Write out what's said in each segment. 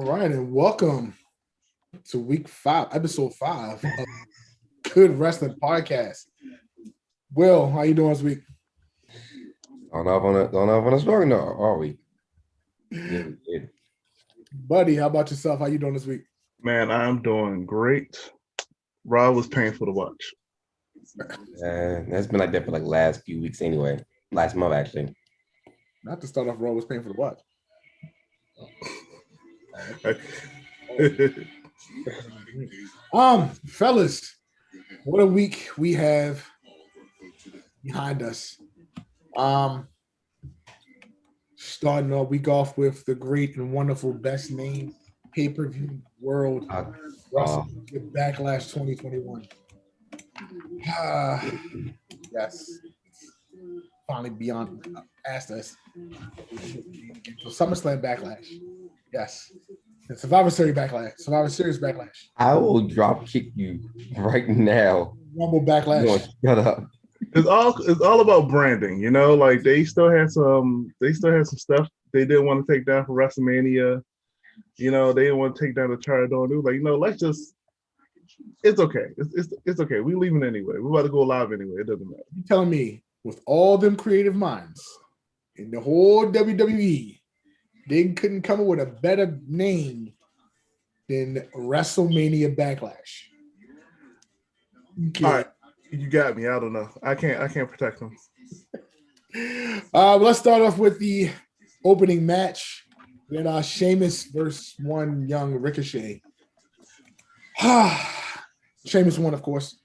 right, and welcome to week 5, episode 5 of Good Wrestling Podcast. Will, how you doing this week? Don't have on a strong note, are we? Yeah, yeah. Buddy, how about yourself? How you doing this week? Man, I'm doing great. Raw was painful to watch. That's been like that for like last few weeks anyway. Last month actually. Not to start off, Raw was painful to watch. Fellas, what a week we have behind us. Starting our week off with the great and wonderful best name pay-per-view world Wrestling Backlash 2021. Yes. Finally beyond asked us. So SummerSlam Backlash. Yes. And Survivor Series Backlash. I will drop kick you right now. Rumble Backlash. Shut up. It's all about branding, you know. Like they still had some stuff they didn't want to take down for WrestleMania. You know, they didn't want to take down the Charadon. They were like, let's just. It's okay. It's okay. We leaving anyway. We're about to go live anyway. It doesn't matter. You telling me with all them creative minds in the whole WWE, they couldn't come up with a better name than WrestleMania Backlash? All right, you got me. I don't know. I can't protect them. Let's start off with the opening match. We had Sheamus versus one young Ricochet. Sheamus won, of course.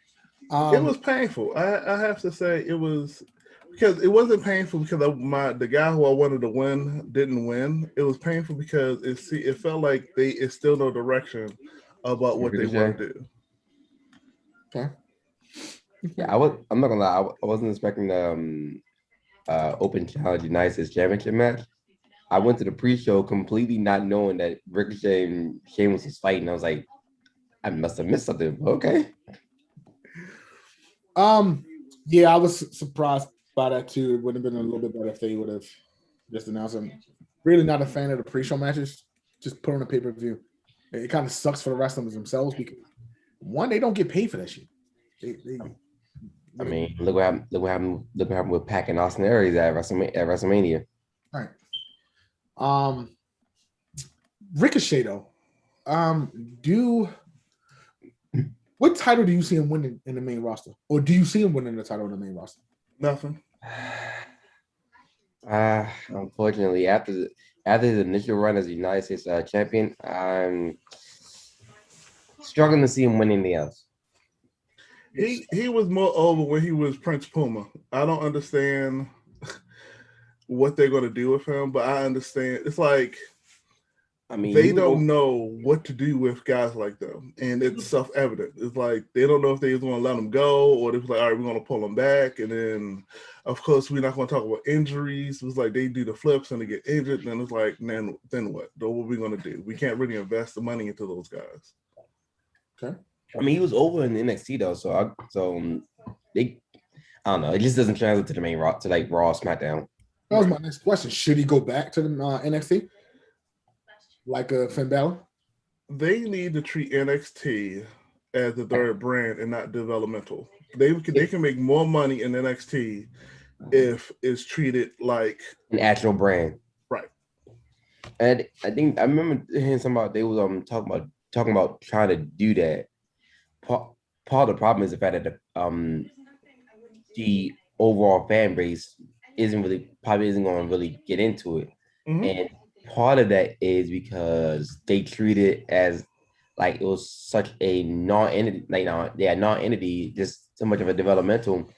It was painful. I have to say it was because it wasn't painful because the guy who I wanted to win didn't win. It was painful because it felt like it's still no direction about what they want to do. Okay. Yeah, I'm not gonna lie. I wasn't expecting the Open Challenge United Championship match. I went to the pre-show completely not knowing that Ricochet and Sheamus was fighting. I was like, I must have missed something. Okay. Yeah, I was surprised by that too. It would have been a little bit better if they would have just announced them. Really not a fan of the pre-show matches. Just put on a pay-per-view. It kind of sucks for the wrestlers themselves because one, they don't get paid for that shit. I mean, look what happened with Pac and Austin Aries at WrestleMania. All right. Ricochet though. What title do you see him winning in the main roster? Or do you see him winning the title in the main roster? Nothing. Unfortunately, after his initial run as a United States champion, I'm struggling to see him win anything else. He was more over when he was Prince Puma. I don't understand what they're going to do with him, but I understand. It's like, I mean, they don't know what to do with guys like them, and it's self-evident. It's like they don't know if they just want to let them go, or they're like, all right, we're going to pull them back, and then, of course, we're not going to talk about injuries. It's like they do the flips and they get injured, and then it's like, then what? What are we going to do? We can't really invest the money into those guys. Okay. I mean, he was over in NXT though, so I don't know. It just doesn't translate to the main Raw, to like Raw, SmackDown. That was my next question. Should he go back to the NXT? Like Finn Balor? They need to treat NXT as the third brand and not developmental. They can make more money in NXT if it's treated like an actual brand. Right. And I think I remember hearing something about they was talking about trying to do that. Part of the problem is the fact that the overall fan base probably isn't going to really get into it. Mm-hmm. And part of that is because they treat it as like it was such a non-entity, non-entity, just so much of a developmental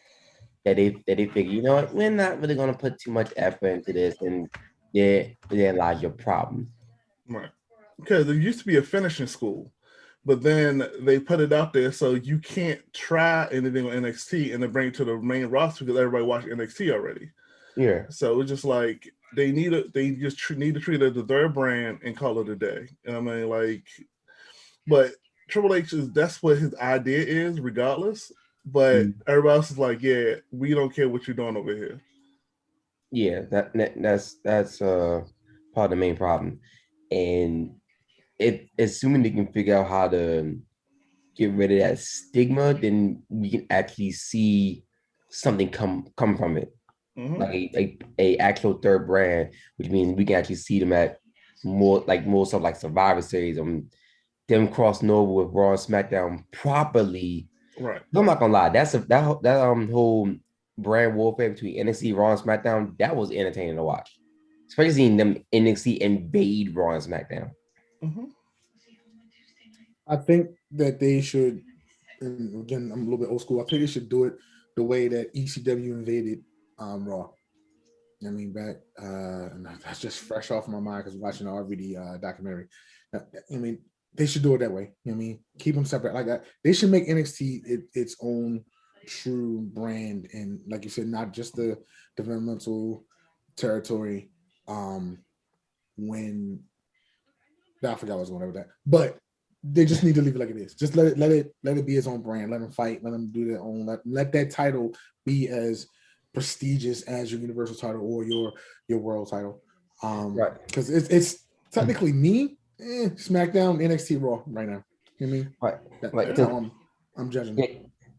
that they figure, you know what, we're not really going to put too much effort into this, and there lies your problem. Right. Because there used to be a finishing school, but then they put it out there so you can't try anything on NXT and then bring it to the main roster because everybody watched NXT already. Yeah. So it's just like they need to treat it as the third brand and call it a day. And I mean, like, but Triple H that's what his idea is, regardless. But everybody else is like, yeah, we don't care what you're doing over here. Yeah, that's part of the main problem, and assuming they can figure out how to get rid of that stigma, then we can actually see something come from it. Like a actual third brand, which means we can actually see them at more stuff like Survivor Series, them crossing over with Raw and SmackDown properly. Right. I'm not gonna lie, that whole brand warfare between NXT, Raw, and SmackDown, that was entertaining to watch. Especially seeing them NXT invade Raw and SmackDown. I think that they should, and again, I'm a little bit old school. I think they should do it the way that ECW invaded Raw. I mean, back, and that's just fresh off my mind because watching the RVD documentary. I mean, they should do it that way. I mean, keep them separate like that. They should make NXT its own true brand, and like you said, not just the developmental territory. When I forgot what I was going over that, but they just need to leave it like it is. Just let it be its own brand. Let them fight. Let them do their own. Let that title be as prestigious as your Universal title or your World title. Right. Because it's technically SmackDown, NXT, Raw right now. You know what I mean? Right. That's how I'm judging. Yeah,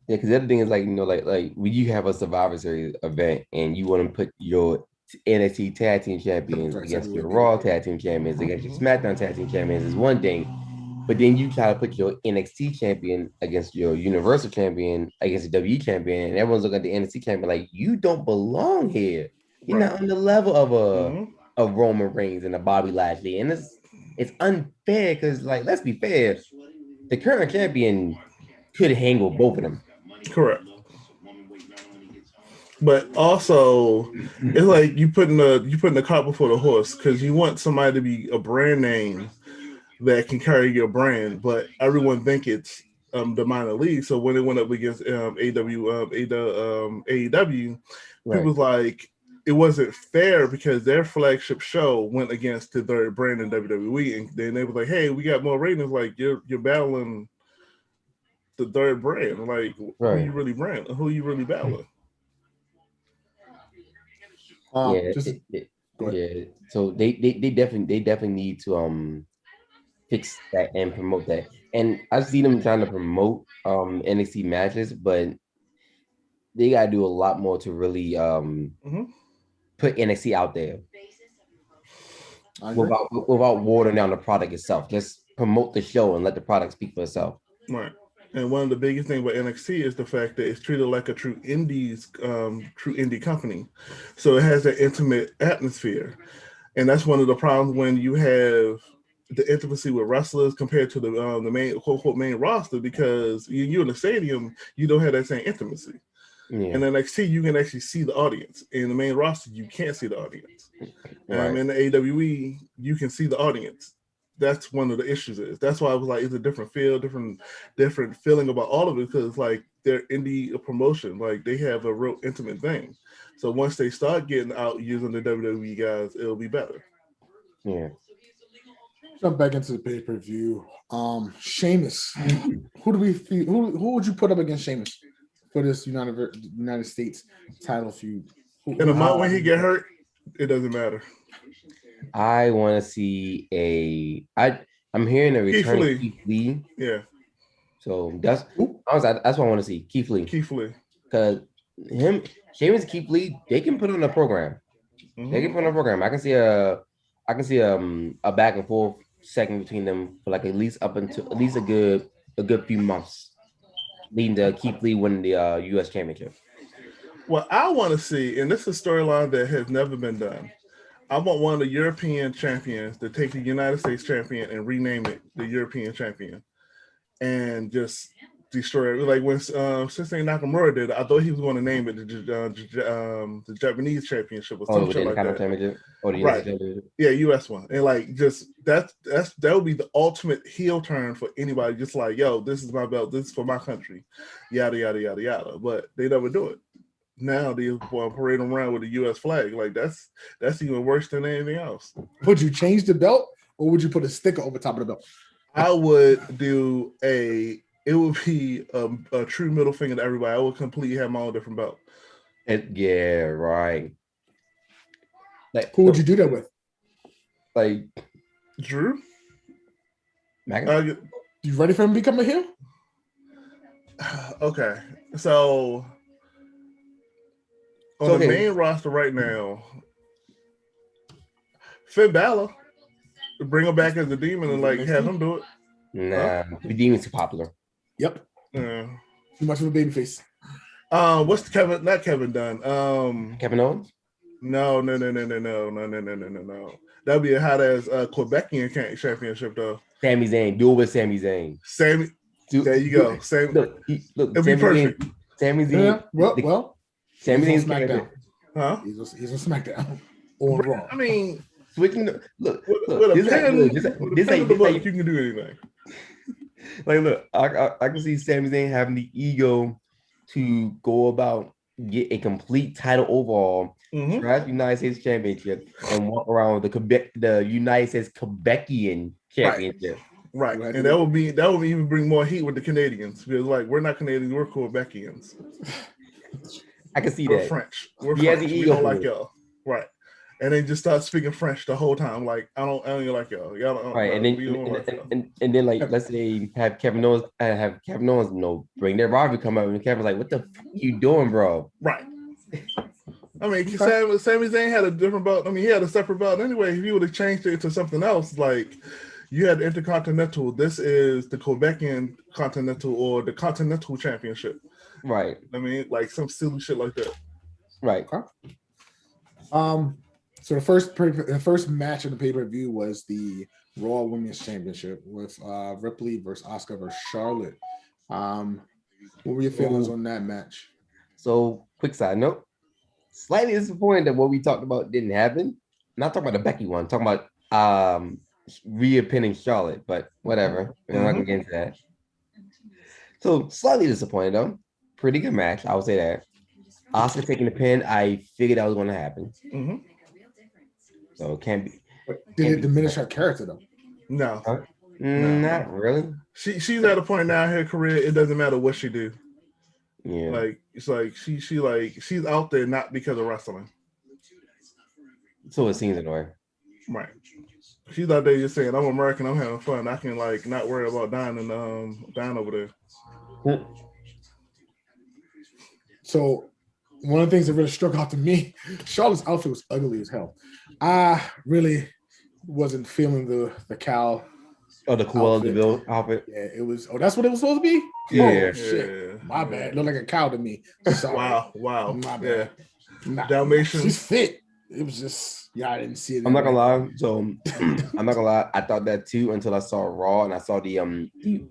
because the other thing is like like when you have a Survivor Series event and you want to put your NXT Tag Team Champions against your Raw Tag Team Champions against your SmackDown Tag Team Champions is one thing, but then you try to put your NXT champion against your Universal Champion against the W Champion, and everyone's looking at the NXT champion like you don't belong here. You're not on the level of a Roman Reigns and a Bobby Lashley, and it's unfair because like let's be fair, the current champion could hang with both of them. Correct. But also, it's like you putting the cart before the horse because you want somebody to be a brand name that can carry your brand, but everyone think it's the minor league. So when it went up against AEW, people was like, it wasn't fair because their flagship show went against the third brand in WWE, and then they was like, "Hey, we got more ratings. Like you're battling the third brand. Like who you really battling?" Yeah. So they definitely need to fix that and promote that. And I see them trying to promote NXT matches, but they gotta do a lot more to really put NXT out there without watering down the product itself. Just promote the show and let the product speak for itself. Right. And one of the biggest things about NXT is the fact that it's treated like a true indie company. So it has an intimate atmosphere. And that's one of the problems when you have the intimacy with wrestlers compared to the main quote main roster, because you're in the stadium, you don't have that same intimacy. Yeah. And NXT, you can actually see the audience. In the main roster, you can't see the audience. Right. In the AWE, you can see the audience. That's one of the issues. That's why I was like, it's a different feel, different feeling about all of it, because like they're indie promotion, like they have a real intimate thing. So once they start getting out using the WWE guys, it'll be better. Yeah. Jump back into the pay-per-view. Sheamus. Who do we feel? Who would you put up against Sheamus for this United States title feud? In a month when he get hurt, it doesn't matter. I want to see I'm hearing a return of Keith Lee. Yeah. So that's what I want to see. Keith Lee. Because Sheamus and Keith Lee, they can put on a program. They can put on a program. I can see a back and forth segment between them for like at least a good few months, leading to Keith Lee winning the U.S. Championship. Well, I want to see, and this is a storyline that has never been done. I want one of the European champions to take the United States champion and rename it the European champion, and just destroy it. Like when Shinsuke Nakamura did, I thought he was going to name it the Japanese championship or something like that. Championship? Right? Yeah, US one, and like just that would be the ultimate heel turn for anybody. Just like, yo, this is my belt, this is for my country, yada yada yada yada. But they never do it. Now they parade around with the U.S. flag. Like that's even worse than anything else. Would you change the belt, or would you put a sticker over top of the belt? I would do it would be a true middle finger to everybody. I would completely have my own different belt. Yeah, right. Like, who would you do that with? Like Drew. You ready for him to become a heel? Okay, so on the main roster right now, Finn Balor, bring him back as a demon and like have him do it. Nah, the demon's too popular. Yep. Yeah. Too much of a babyface. What's Kevin? Not Kevin Dunn. Kevin Owens? No. That'd be a hot ass Quebecian championship though. Sami Zayn. Do it with Sami Zayn. There you go. Look, it'd be perfect. Sami Zayn. Yeah. Well. Sami Zayn's SmackDown. Huh? He's on SmackDown or Raw. I mean, switching. Look. This you can do anything. Like, look, I can see Sami Zayn having the ego to go about get a complete title overall, grab United States Championship, and walk around with the United States Quebecian Championship. Right. And that would even bring more heat with the Canadians because like we're not Canadians, we're Quebecians. I can see we're that. French. We're French. We don't like y'all. Right. And they just start speaking French the whole time. Like I don't even like y'all. Y'all don't, right. And then like let's say have Kevin Owens bring their rivalry come up and Kevin's like, what the fuck you doing, bro? Right. I mean, Sami Zayn had a different belt. I mean, he had a separate belt anyway. If you would have changed it to something else, like you had the Intercontinental. This is the Quebecian Continental or the Continental Championship. Right. I mean, like some silly shit like that. Right. So the first match of the pay-per-view was the Raw Women's Championship with Ripley versus Asuka versus Charlotte. What were your feelings on that match? So, quick side note. Slightly disappointed that what we talked about didn't happen. Not talking about the Becky one, talking about Rhea pinning Charlotte, but whatever. We're not gonna get into that. So slightly disappointed though. Pretty good match, I would say that. Asuka taking the pin, I figured that was going to happen. So it can't be. Did it diminish her character though? No. Not really. She's at a point now in her career, it doesn't matter what she do. Yeah. Like it's like she's out there not because of wrestling. So it seems in a way. Right. She's out there just saying, I'm American, I'm having fun. I can like not worry about dying over there. So one of the things that really struck out to me, Charlotte's outfit was ugly as hell. I really wasn't feeling the cow. Oh, the Cruella de Vil outfit. Yeah, it was. Oh, that's what it was supposed to be. Yeah, shit. My bad. Looked like a cow to me. Sorry. Wow. My bad. Nah, Dalmatian. She's fit. It was just I didn't see it. I'm not gonna lie. So I'm not gonna lie. I thought that too until I saw Raw and I saw the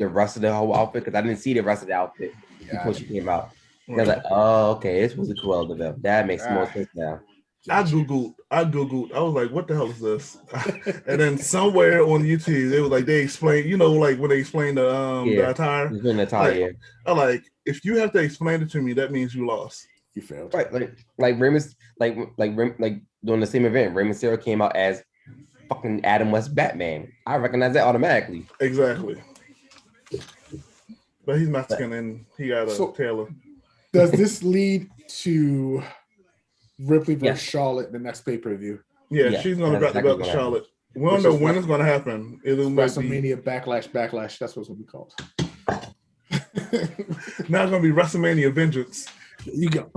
rest of the whole outfit because I didn't see the rest of the outfit before she came out. And I was like, oh, okay, this was a Cruella de Vil. That makes more sense now. I googled. I was like, "What the hell is this?" And then somewhere on YouTube, it was like they explained. You know, like when they explained the attire. The attire. I'm like, if you have to explain it to me, that means you lost. You failed. Right, like Raymond, like during the same event, Rey Mysterio came out as fucking Adam West Batman. I recognize that automatically. Exactly. But he's Mexican and he got a tailor. Does this lead to Ripley versus Charlotte the next pay-per-view? Yeah, she's gonna grab the belt to Charlotte. We don't know when it's gonna happen. It'll WrestleMania backlash. That's what's gonna be called. Now it's gonna be WrestleMania Vengeance. There you go.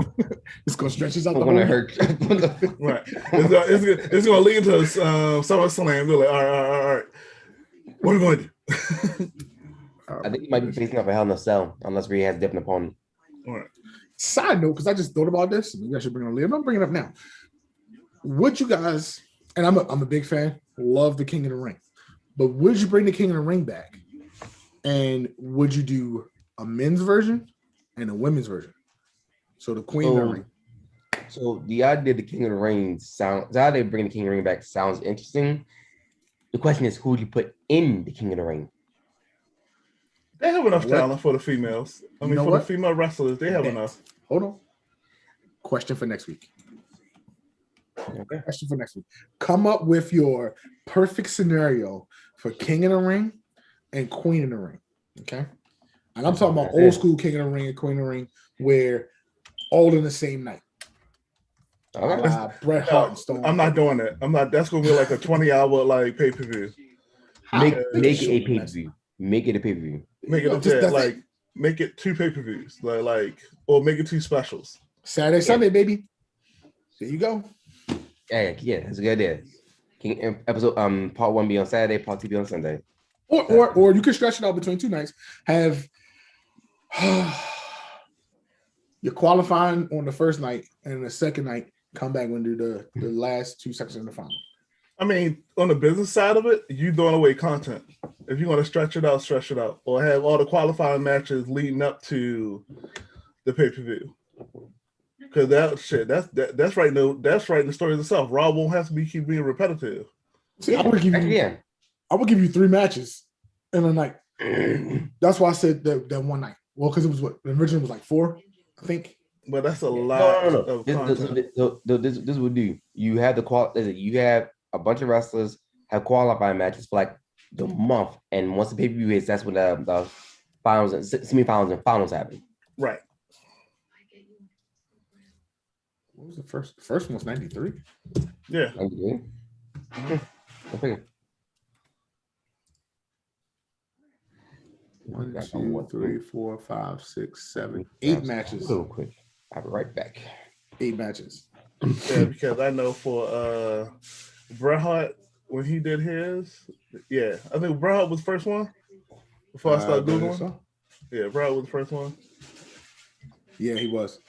It's gonna stretch us out. Right. It's gonna lead to SummerSlam. We're like, all right. What are we going to do? I think he might be facing off a Hell in a Cell unless Rhea has a different opponent. All right. Side note, because I just thought about this. Maybe I should bring it up later. I'm bringing it up now. Would you guys? And I'm a big fan. Love the King of the Ring, but would you bring the King of the Ring back? And would you do a men's version and a women's version? So the Queen of the Ring. So the idea of the King of the Ring the idea of bringing the King of the Ring back sounds interesting. The question is, who would you put in the King of the Ring? They have enough talent for the females. I mean, for the female wrestlers, they have enough. Hold on. Question for next week. Okay. Question for next week. Come up with your perfect scenario for King of the Ring and Queen of the Ring. Okay. And I'm talking about old school King of the Ring and Queen of the Ring where all in the same night. Okay. Bret Hart and Stone. I'm not doing that. I'm not. That's gonna be like a 20-hour like pay-per-view. Make it a pay-per-view. Make it a pay-per-view. Make it make it 2 pay-per-views. Or make it 2 specials. Saturday, Sunday, baby. There you go. Yeah, that's a good idea. Can episode part 1 be on Saturday, part 2 be on Sunday. Or you can stretch it out between 2 nights. Have you're qualifying on the first night, and the second night come back and do the last 2 sections in the final. I mean, on the business side of it, you throwing away content. If you want to stretch it out, or have all the qualifying matches leading up to the pay-per-view. Because that's right. No, that's right in the story itself. Raw won't have to keep being repetitive. See, I would give you 3 matches in a night. That's why I said that one night. Well, because it was what originally was like 4, I think. But that's a lot of content. This would do. You have you have a bunch of wrestlers have qualifying matches for like the month, and once the pay-per-view hits, that's when the finals and semifinals and finals happen. Right. What was the first? The first one was 93. Yeah. 93. I figure. 1, 2, 3, 4, 5, 6, 7, 8 matches. Real quick. I'll be right back. 8 matches. Yeah, because I know for Bret Hart, when he did his, I think Bret Hart was the first one before I started Googling. So. Yeah, Bret Hart was the first one. Yeah, he was.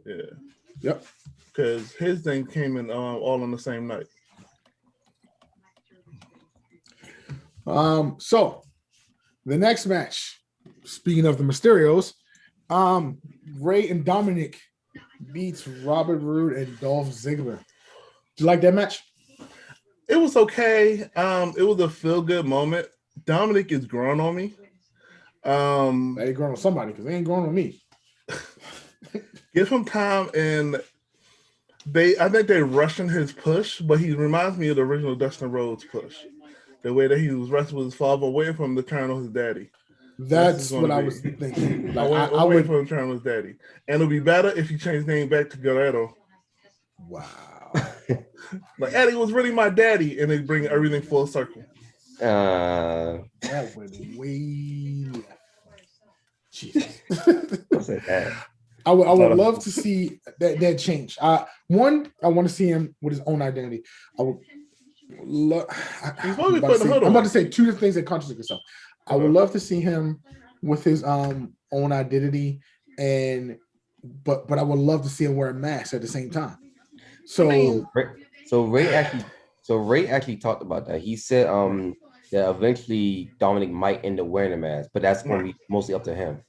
Yeah. Yep. Because his thing came in all on the same night. So the next match, speaking of the Mysterios, Ray and Dominic beats Robert Roode and Dolph Ziggler. Did you like that match? It was okay. It was a feel-good moment. Dominic is growing on me. They ain't growing on somebody because they ain't growing on me. Give him time, and I think they're rushing his push, but he reminds me of the original Dustin Rhodes push. The way that he was wrestling with his father, waiting for him to turn on his daddy. That's what I was thinking. Like, I wait for him to turn on his daddy. And it'll be better if he changed his name back to Guerrero. Wow. Like, Eddie was really my daddy, and they bring everything full circle. That went way left. Jesus. I would love to see that change. One, I want to see him with his own identity. I would love. I'm about to say 2 different things that contradict themselves. I would love to see him with his own identity, but I would love to see him wear a mask at the same time. So Ray actually talked about that. He said that eventually Dominic might end up wearing a mask, but that's going to be mostly up to him.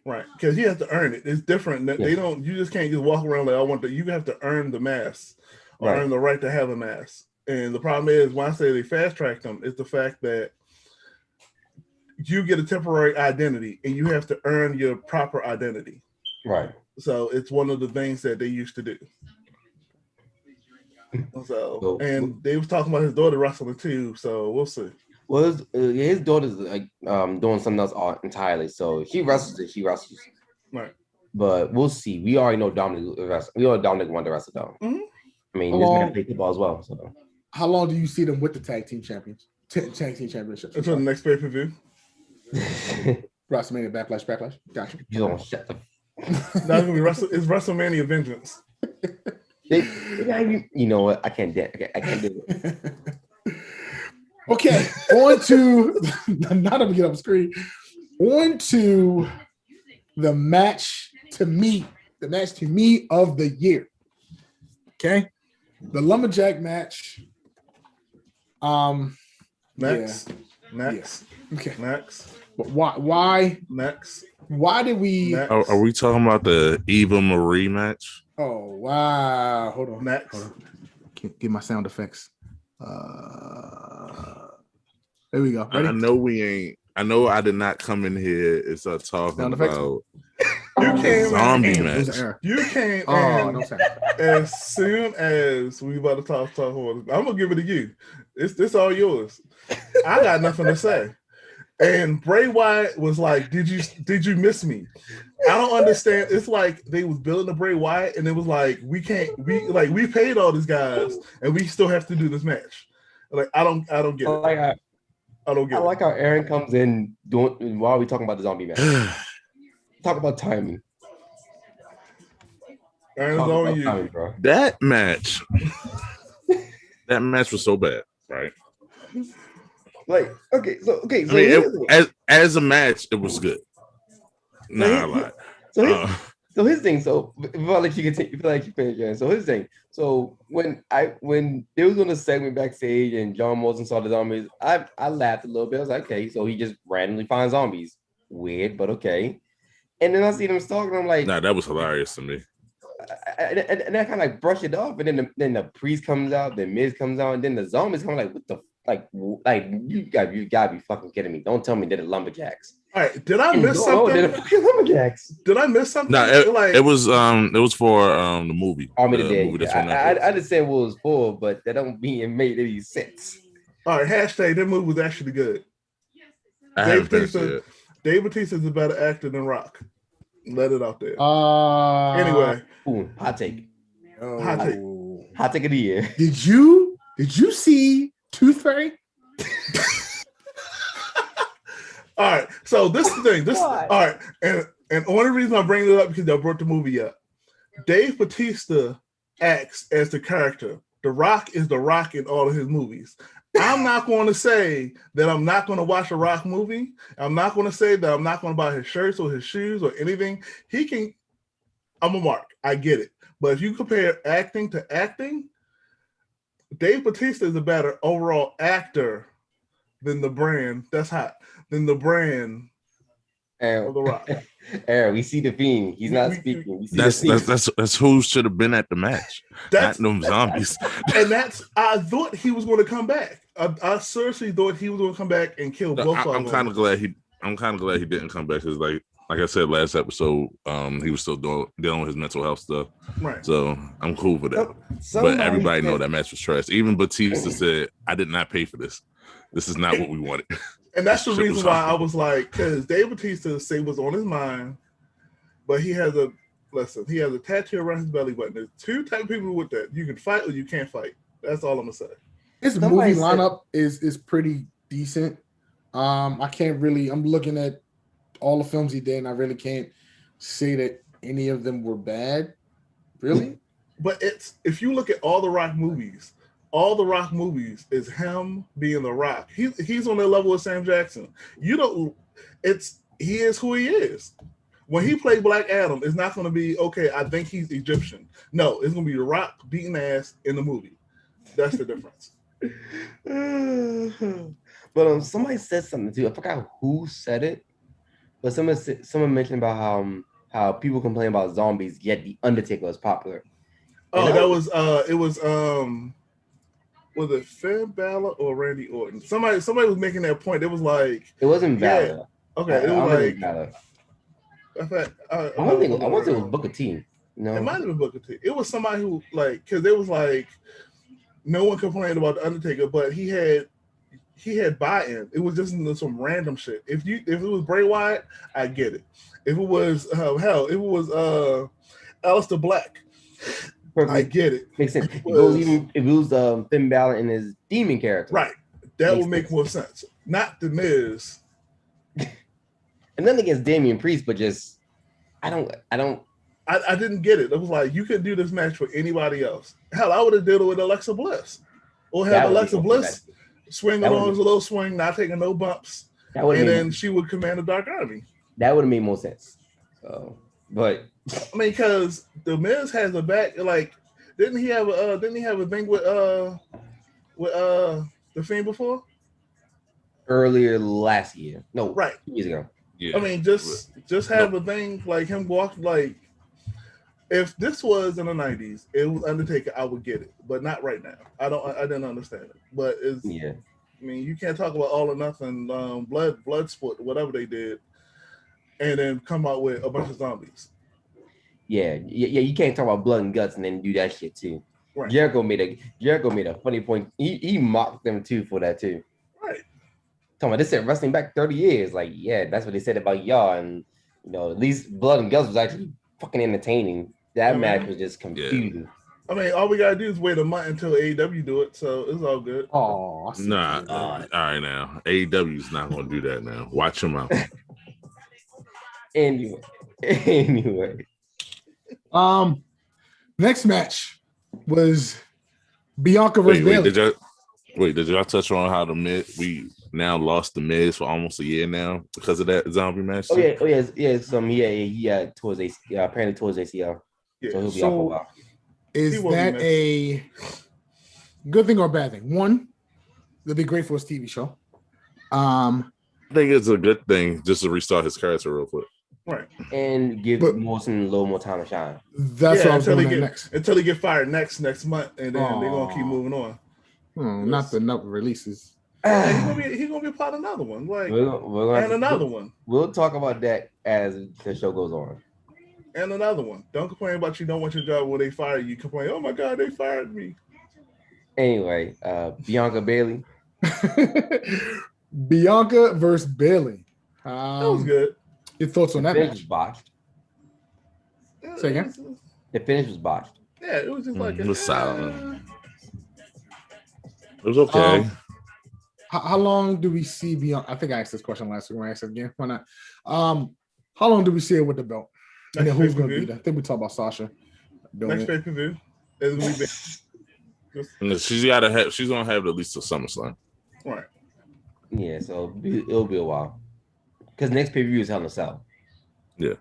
Right, because he has to earn it. It's different. They don't. You just can't just walk around like I want to. You have to earn the mask or earn the right to have a mask. And the problem is, when I say they fast tracked them, it's the fact that you get a temporary identity and you have to earn your proper identity. Right. So it's one of the things that they used to do. So and they was talking about his daughter wrestling too. So we'll see. Well, his daughter's like doing something else entirely. So she wrestles. Right. But we'll see. We already know Dominic wrestles. We know Dominic won the wrestle though. Mm-hmm. I mean, this man plays football as well. So how long do you see them with the tag team champions? Tag team championships until the next pay-per-view. WrestleMania Backlash. Gotcha. You don't shut the. That's gonna be it's WrestleMania Vengeance. You know what? I can't do it. Okay, on to not to get up screen. On to the match to me of the year. Okay, the lumberjack match. Next. Okay. Next. Why? Next. Why did we? Are we talking about the Eva Marie match? Oh wow! Hold on. Next. Hold on. Get my sound effects. There we go. Ready? I know we ain't. I know I did not come in here and start talking about zombie match. You came in as soon as we about to talk about it. I'm gonna give it to you. It's all yours. I got nothing to say. And Bray Wyatt was like, "Did you miss me?" I don't understand. It's like they was building the Bray Wyatt, and it was like we paid all these guys, and we still have to do this match. Like I don't get it. I don't get I like how Aaron comes in doing while we talking about the zombie match. Talk about timing. Aaron's on you. Timing, bro. That match was so bad, right? Like, okay, so I mean, as a match, it was good. Nah, I So his thing. So if I let you continue, if I let you finish, Aaron. So his thing. So when they was on the segment backstage and John Morrison saw the zombies, I laughed a little bit. I was like, okay, so he just randomly finds zombies. Weird, but okay. And then I see them stalking. I'm like, nah, that was hilarious to me. And I kind of like brush it off, and then the priest comes out, the Miz comes out, and then the zombies come like, what the like you gotta be fucking kidding me. Don't tell me they're the lumberjacks. All right, did I miss something? They're the fucking lumberjacks. Did I miss something? No, it was for the movie. Army of the Dead. That's I just said what it was for, but that don't mean it made any sense. All right, hashtag that movie was actually good. Dave Bautista is a better actor than Rock. Let it out there. Anyway, hot take. Hot take of the year. Did you see Tooth Fairy? All right, so this is the thing. All right, and only reason I bring it up because I brought the movie up. Dave Bautista acts as the character. The Rock is the Rock in all of his movies. I'm not going to say that I'm not going to watch a Rock movie. I'm not going to say that I'm not going to buy his shirts or his shoes or anything. I'm a mark. I get it. But if you compare acting to acting, Dave Bautista is a better overall actor than the brand. That's hot. Than the brand of the Rock. Aaron, we see the Fiend. He's not speaking. We see that's who should have been at the match. Not them zombies. And I thought he was going to come back. I seriously thought he was going to come back and kill both of them. I'm kind of glad he didn't come back because like I said last episode, he was still dealing with his mental health stuff. Right. So I'm cool with that. But everybody know that match was trash. Even Batista said, "I did not pay for this. This is not what we wanted." And that's the reason why I was like, because Dave Bautista say was on his mind, but he has a tattoo around his belly button. There's two type of people with that. You can fight or you can't fight. That's all I'm gonna say. His movie lineup is pretty decent. I can't really. I'm looking at all the films he did, and I really can't say that any of them were bad. Really, but if you look at all the Rock movies is him being the Rock. He's on the level of Sam Jackson. He is who he is. When he played Black Adam, it's not going to be okay. I think he's Egyptian. No, it's going to be the Rock beating ass in the movie. That's the difference. But somebody said something too. I forgot who said it, but someone mentioned about how people complain about zombies, yet the Undertaker was popular. Oh, was it Finn Balor or Randy Orton? Somebody was making that point. It was like it wasn't Balor. Yeah, okay, it was like Balor. I want to say it was Booker T. No, it might have been Booker T. It was somebody who because it was like no one complained about the Undertaker, but he had buy-in. It was just some random shit. If it was Bray Wyatt, I get it. If it was Aleister Black. Perfect. I get it. Makes sense. If it was Finn Balor in his demon character. Right. That would make more sense. Not the Miz. And nothing against Damian Priest, but just I didn't get it. It was like you could do this match for anybody else. Hell, I would have did it with Alexa Bliss. Or have Alexa Bliss swing on his little swing, not taking no bumps. And then she would command the Dark Army. That would have made more sense. So, but I mean, because the Miz has a back. Like, didn't he have a thing with the Fiend before? Earlier last year, no, right, 2 years ago. Yeah. I mean, just have a thing like him walk like. If this was in the 90s, it was Undertaker, I would get it, but not right now. I didn't understand it. But I mean, you can't talk about All or Nothing, blood sport, whatever they did, and then come out with a bunch of zombies. Yeah. You can't talk about blood and guts and then do that shit too. Right. Jericho made a funny point. He mocked them too for that too. Right. Talking about this said wrestling back 30 years. Like, yeah, that's what they said about y'all, and at least blood and guts was actually fucking entertaining. That match was just confusing. I mean, all we gotta do is wait a month until AEW do it, so it's all good. Oh, nah. All right, now AEW's not gonna do that now. Watch them out. Anyway. Next match was Bianca versus Bayley. Did y'all touch on how we now lost the Miz for almost a year now because of that zombie match? Oh yeah. Towards apparently towards ACL. Yeah. So he'll be out for a while. Is that a good thing or a bad thing? One, it'll be great for his TV show. I think it's a good thing just to restart his character real quick. Right. And give Morrison a little more time to shine. That's what I was going next. Until he get fired next month, and then they're gonna keep moving on. Not the releases. He's gonna be part of another one. Another one. We'll talk about that as the show goes on. And another one. Don't complain about you don't want your job when they fire you. Complain, oh my God, they fired me. Anyway, Bianca Bayley. Bianca versus Bayley. That was good. Your thoughts on that match? Was botched. Say again? The finish was botched. Yeah, it was just like it was silent. It was okay. How long do we see Bianca? I think I asked this question last week. I asked it again. Why not? How long do we see her with the belt? And then who's going to beat her? I think we talked about Sasha. Next pay-per-view. She's gonna have at least a SummerSlam. Right. Yeah, so it'll be a while. Because next pay-per-view is Hell in a Cell. Yeah.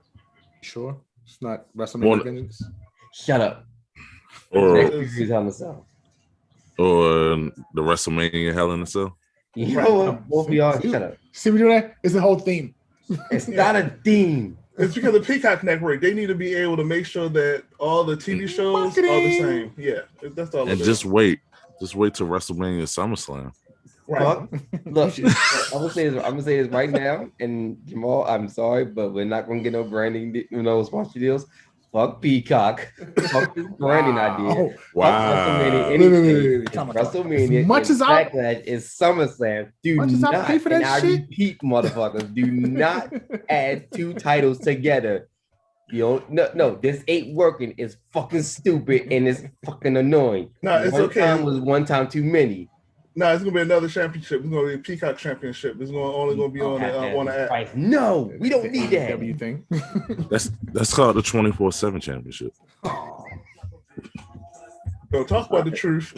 Sure. It's not WrestleMania Vengeance. Shut up. Or next pay-per-view is Hell in a Cell. Or the WrestleMania Hell in a Cell. You know what? Both of y'all, shut up. See what we do that? It's the whole theme. It's not a theme. It's because the Peacock Network, they need to be able to make sure that all the TV shows are the same. Yeah, that's all. And just wait till WrestleMania SummerSlam. Right. Look, I'm gonna say this right now, and Jamal, I'm sorry, but we're not gonna get no branding, sponsor deals. Fuck Peacock. Fuck this branding idea. Wow. WrestleMania. As much as Backlash is SummerSlam. Do not pay for that I shit. repeat, motherfuckers, do not add two titles together. No, this ain't working. It's fucking stupid and it's fucking annoying. No, it's okay. Time was one time too many. No, it's gonna be another championship. It's gonna be a Peacock championship. It's only gonna be on the app. No, we don't need that. W thing. That's called the 24/7 championship. Don't talk about the truth.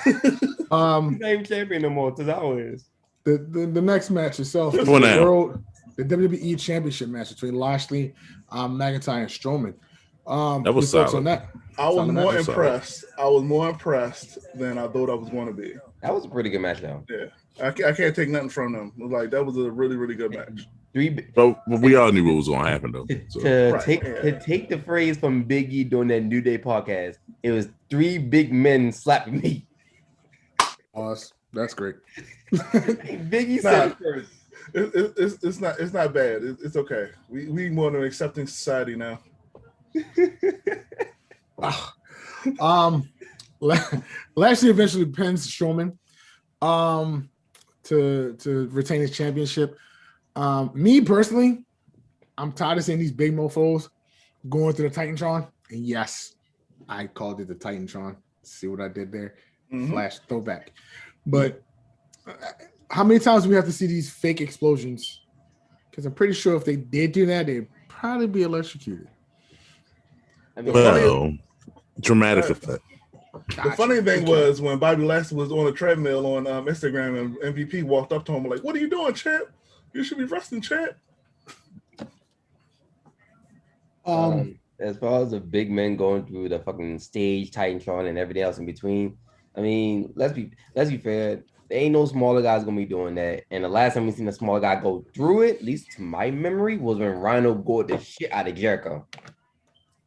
He's not even champion no more. It's ours. The next match itself is the WWE Championship match between Lashley, McIntyre, and Strowman. That was solid. On that? I was more impressed. I was more impressed than I thought I was going to be. That was a pretty good match, though. Yeah, I can't take nothing from them. Like that was a really, really good match. But we all knew what was going to happen, though. To take the phrase from Big E during that New Day podcast, it was three big men slapping me. That's great. Big E said it first. It's not bad. It's okay. We more than an accepting society now. Lashley eventually pins Strowman to retain his championship. Me personally, I'm tired of seeing these big mofos going through the Titantron. And yes, I called it the Titantron. See what I did there? Mm-hmm. Flash throwback. But how many times do we have to see these fake explosions? Because I'm pretty sure if they did do that, they'd probably be electrocuted. Dramatic effect. The funny thing was when Bobby Lashley was on a treadmill on Instagram and MVP walked up to him like, "What are you doing, champ? You should be wrestling, champ." As far as the big men going through the fucking stage, Titantron, and everything else in between, I mean, let's be fair. There ain't no smaller guys gonna be doing that. And the last time we seen a smaller guy go through it, at least to my memory, was when Rhino gored the shit out of Jericho.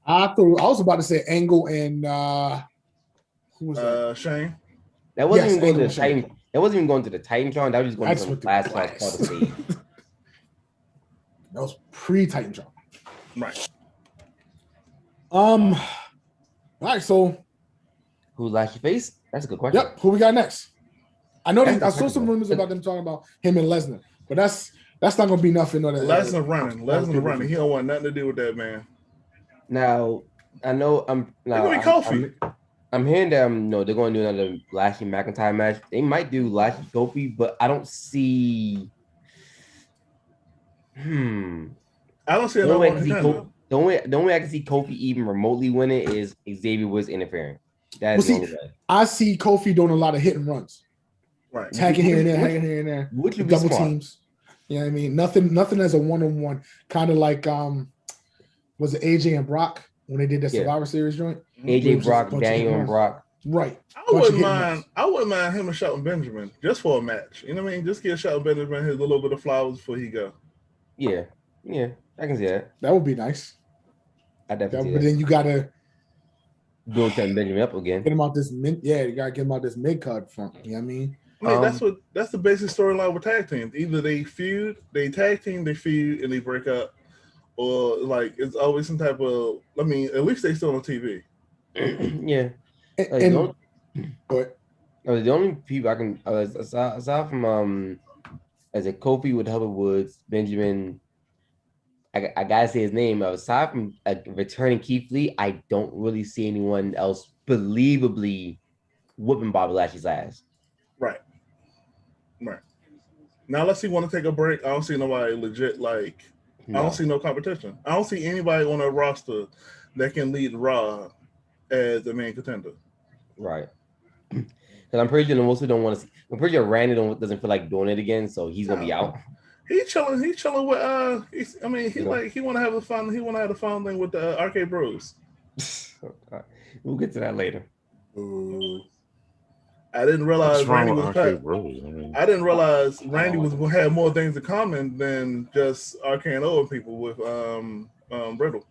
I was about to say Angle and who was that? Shane. That wasn't even going to the Titan. That wasn't even going to the Titantron. That was just going to the last part of the stage. That was pre-Titantron. Right. All right, so who's Lashley face? That's a good question. Yep. Who we got next? I know I saw some rumors about them talking about him and Lesnar, but that's not gonna be nothing. Lesnar running. He don't want nothing to do with that man. Now I know I'm. Now, Kofi. I'm hearing that no, they're going to do another Lashley McIntyre match. They might do Lashley Kofi, but I don't see. I don't see another one contender. The only way I can see Kofi even remotely winning is Xavier Woods interfering. That's the only way. I see Kofi doing a lot of hit and runs. Right. Tagging here and there, hanging here and there. Which would double be smart. teams. You know what I mean? Nothing as a one-on-one. Kind of like was it AJ and Brock when they did the Survivor Series joint? AJ Brock, Daniel and Brock. Right. I wouldn't mind him and Shelton Benjamin just for a match. You know what I mean? Just give Shelton Benjamin his little bit of flowers before he go. Yeah, I can see that. That would be nice. I definitely. But then you gotta build Shelton Benjamin up again. Get him out this mid. Yeah, you gotta get him out this mid card front. You know what I mean? That's the basic storyline with tag teams. Either they feud, they tag team, they feud, and they break up, or like it's always some type of. I mean, at least they still on TV. Yeah. The only people I can aside from as a Kofi with Hubbard Woods, Benjamin. I gotta say his name. Aside from returning Keith Lee, I don't really see anyone else believably whooping Bobby Lashley's ass. Right. Now let's see. Want to take a break? I don't see nobody legit. Like I don't see no competition. I don't see anybody on a roster that can lead Raw as the main contender. Right. Because I'm pretty sure most people don't want to see. I'm pretty sure Randy doesn't feel like doing it again, so he's gonna be out. He's chilling with he want to have the fun. He want to have the fun thing with the Arcade Bros. We'll get to that later. I didn't realize Randy was I didn't realize Randy was going to have more things in common than just RKO and people with Riddle.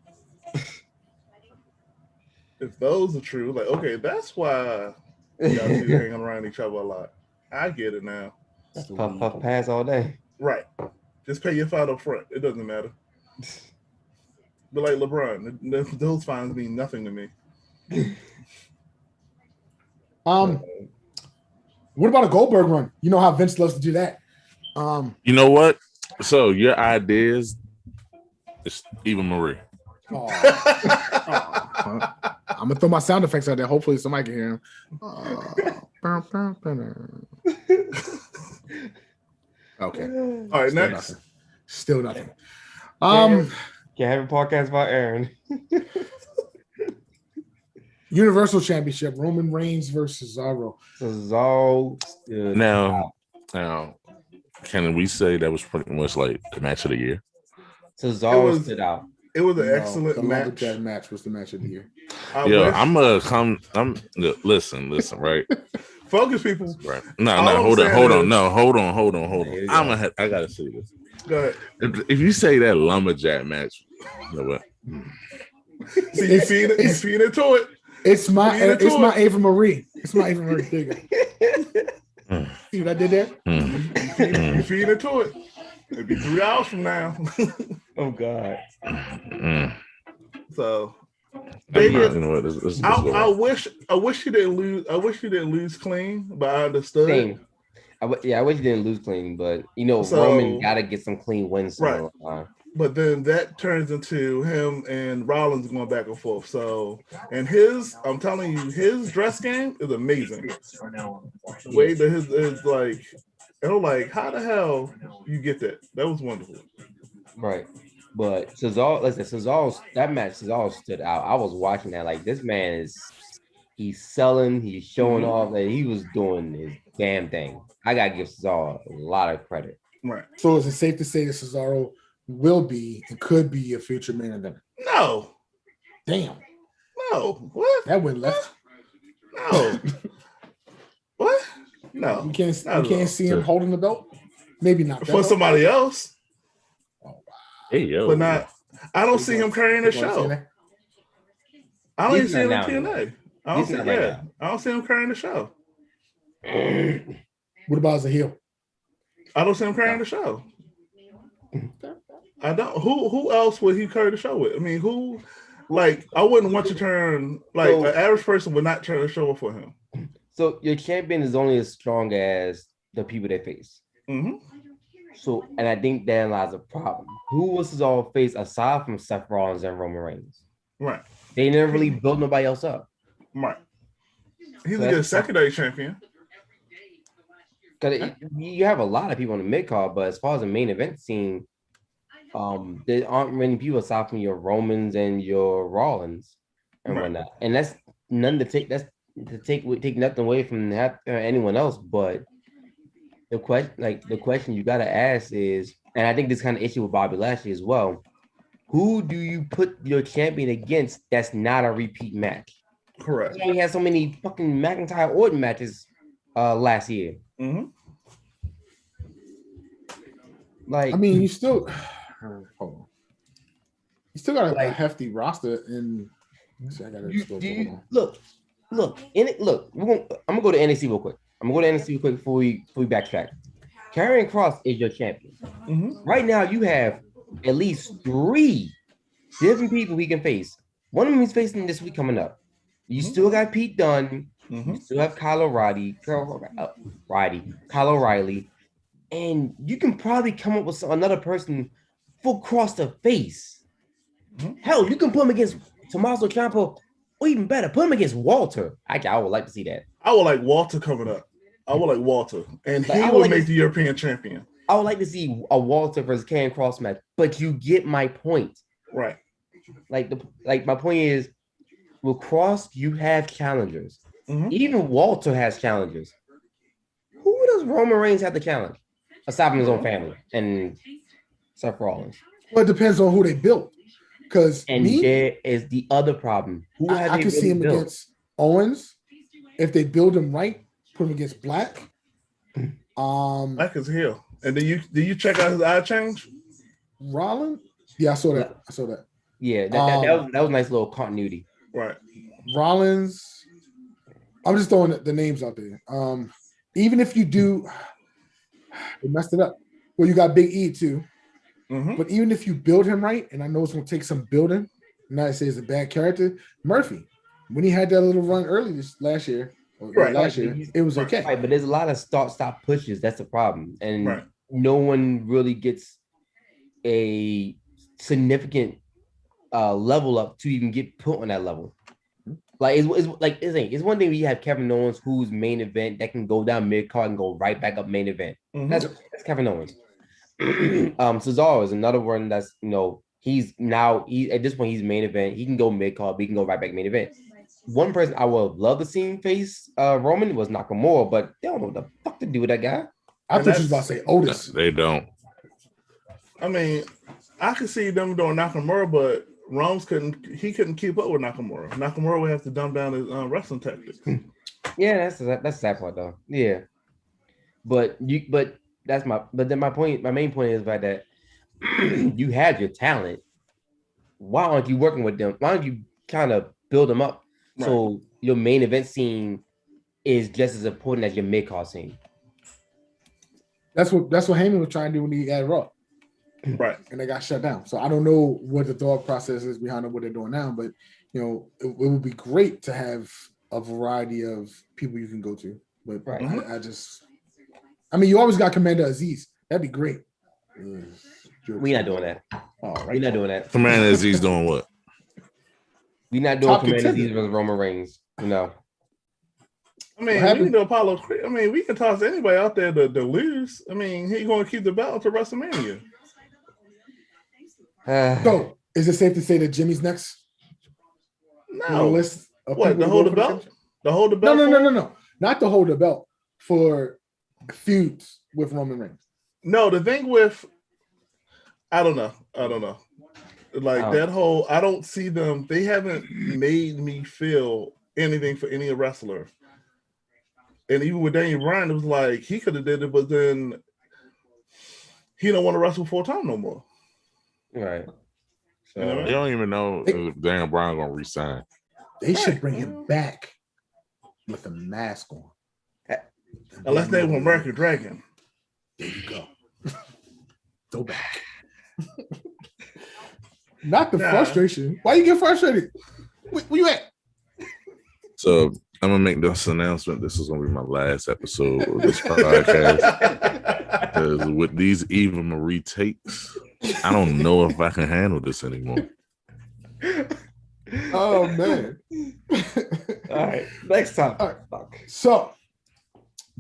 If those are true, like okay, that's why y'all two hanging around each other a lot. I get it now. Puff pass all day. Right. Just pay your fine up front. It doesn't matter. But like LeBron, those fines mean nothing to me. What about a Goldberg run? You know how Vince loves to do that. You know what? So your ideas is Eva Marie. I'm gonna throw my sound effects out there. Hopefully somebody can hear them. Okay. All right, next. Still nothing. Can't have a podcast about Aaron. Universal Championship, Roman Reigns versus Cesaro. Now, can we say that was pretty much like the match of the year? Cesaro stood out. It was an excellent match. That match was the match of the year. Listen, right? Focus, people. Right. Hold on. I gotta say this. Go ahead. If you say that lumberjack match, you know what? See, you feed into it. It's my Ava Marie. It's my Ava Marie. There you go. See what I did there? You feed into it. It'll be 3 hours from now. Oh God. So I wish he didn't lose. I wish he didn't lose clean, but I understood. Same. I wish he didn't lose clean, but Roman gotta get some clean wins. Right. But then that turns into him and Rollins going back and forth. So, and I'm telling you, his dress game is amazing. The way that his is like, how the hell you get that? That was wonderful. Right. But Cesaro, that match, Cesaro stood out. I was watching that. Like, this man he's selling, he's showing off that he was doing his damn thing. I got to give Cesaro a lot of credit. Right. So is it safe to say that Cesaro will be and could be a future main event? No. Damn. No. What? That went left. No. What? No. You can't see him holding the belt? Maybe not. For somebody else. Hey, yo. But not. I don't see him carrying the show. I don't even see him in TNA. I don't see him carrying the show. What about as a heel? I don't see him carrying the show. I don't. Who else would he carry the show with? I mean, who? Like, I wouldn't want to turn. Like, an average person would not turn the show for him. So your champion is only as strong as the people they face. Mm-hmm. So, and I think there lies a problem. Who was his all face aside from Seth Rollins and Roman Reigns? Right. They never really built nobody else up. Right. He's a good secondary champion. Because you have a lot of people on the mid card, but as far as the main event scene, there aren't many people aside from your Romans and your Rollins and whatnot. And that's none to take. That's to take nothing away from anyone else. But the question you got to ask is, and I think this kind of issue with Bobby Lashley as well. Who do you put your champion against that's not a repeat match? Correct. He had so many fucking McIntyre Orton matches last year. Mm-hmm. Like, I mean, you still got a hefty roster. And I gotta look. I'm gonna go to NXT real quick. Before we backtrack. Karrion Kross is your champion. Mm-hmm. Right now, you have at least 3 different people he can face. One of them he's facing this week coming up. You still got Pete Dunne. Mm-hmm. You still have Kyle O'Reilly, and you can probably come up with another person for Kross to face. Mm-hmm. Hell, you can put him against Tommaso Ciampa, or even better, put him against Walter. I would like to see that. I would like Walter coming up. And he would make the European champion. I would like to see a Walter versus Karrion Kross match, but you get my point. Right. My point is, with Kross, you have challengers. Mm-hmm. Even Walter has challengers. Who does Roman Reigns have to challenge? Aside from his own family and Seth Rollins. Well, it depends on who they built. There is the other problem. I can see him against Owens. If they build him right, put him against Black. Black is heel. And did you check out his eye change? Rollins? Yeah, I saw that. Yeah, that was a nice little continuity. Right. Rollins. I'm just throwing the names out there. Even if you do, they messed it up. Well, you got Big E too. Mm-hmm. But even if you build him right, and I know it's going to take some building, not to say it's a bad character, Murphy, when he had that little run early last year, it was okay. Right, but there's a lot of start-stop pushes. That's the problem. And no one really gets a significant level up to even get put on that level. Like it's one thing when you have Kevin Owens, who's main event that can go down mid card and go right back up main event. Mm-hmm. That's Kevin Owens. Cesaro is another one that's he's at this point he's main event. He can go mid card, but he can go right back main event. One person I would love to see him face Roman was Nakamura, but they don't know what the fuck to do with that guy. I thought you was about to say Otis. They don't. I mean, I could see them doing Nakamura, but Rome's couldn't keep up with Nakamura. Nakamura would have to dumb down his wrestling tactics. Yeah, that's the sad part though. Yeah, but my point. My main point is about that you had your talent. Why aren't you working with them? Why don't you kind of build them up so your main event scene is just as important as your mid card scene? That's what Heyman was trying to do when he had Raw. Right. And they got shut down. So I don't know what the thought process is behind what they're doing now, but it would be great to have a variety of people you can go to. But I mean, you always got Commander Aziz. That'd be great. We're not doing that. We're not doing that. Commander Aziz doing what? We're not doing Commander Aziz versus Roman Reigns. No. I mean, we can do Apollo Creed. I mean, we can toss anybody out there to lose. I mean, he's going to keep the belt to WrestleMania. So, is it safe to say that Jimmy's next? No. What, to hold the belt? To hold the belt? No. Not to hold the belt. For feuds with Roman Reigns. No, the thing with, I don't know. Like that whole, I don't see them. They haven't made me feel anything for any wrestler. And even with Daniel Bryan, it was like he could have did it, but then he don't want to wrestle full time no more. Right. So they don't even know if Daniel Bryan gonna resign. They should bring him back with a mask on. Unless they want American Dragon. There you go. Go back. Not the frustration. Why you get frustrated? Where you at? So I'm gonna make this announcement. This is gonna be my last episode of this podcast. Because with these Eva Marie takes, I don't know if I can handle this anymore. Oh man. All right, next time. All right. So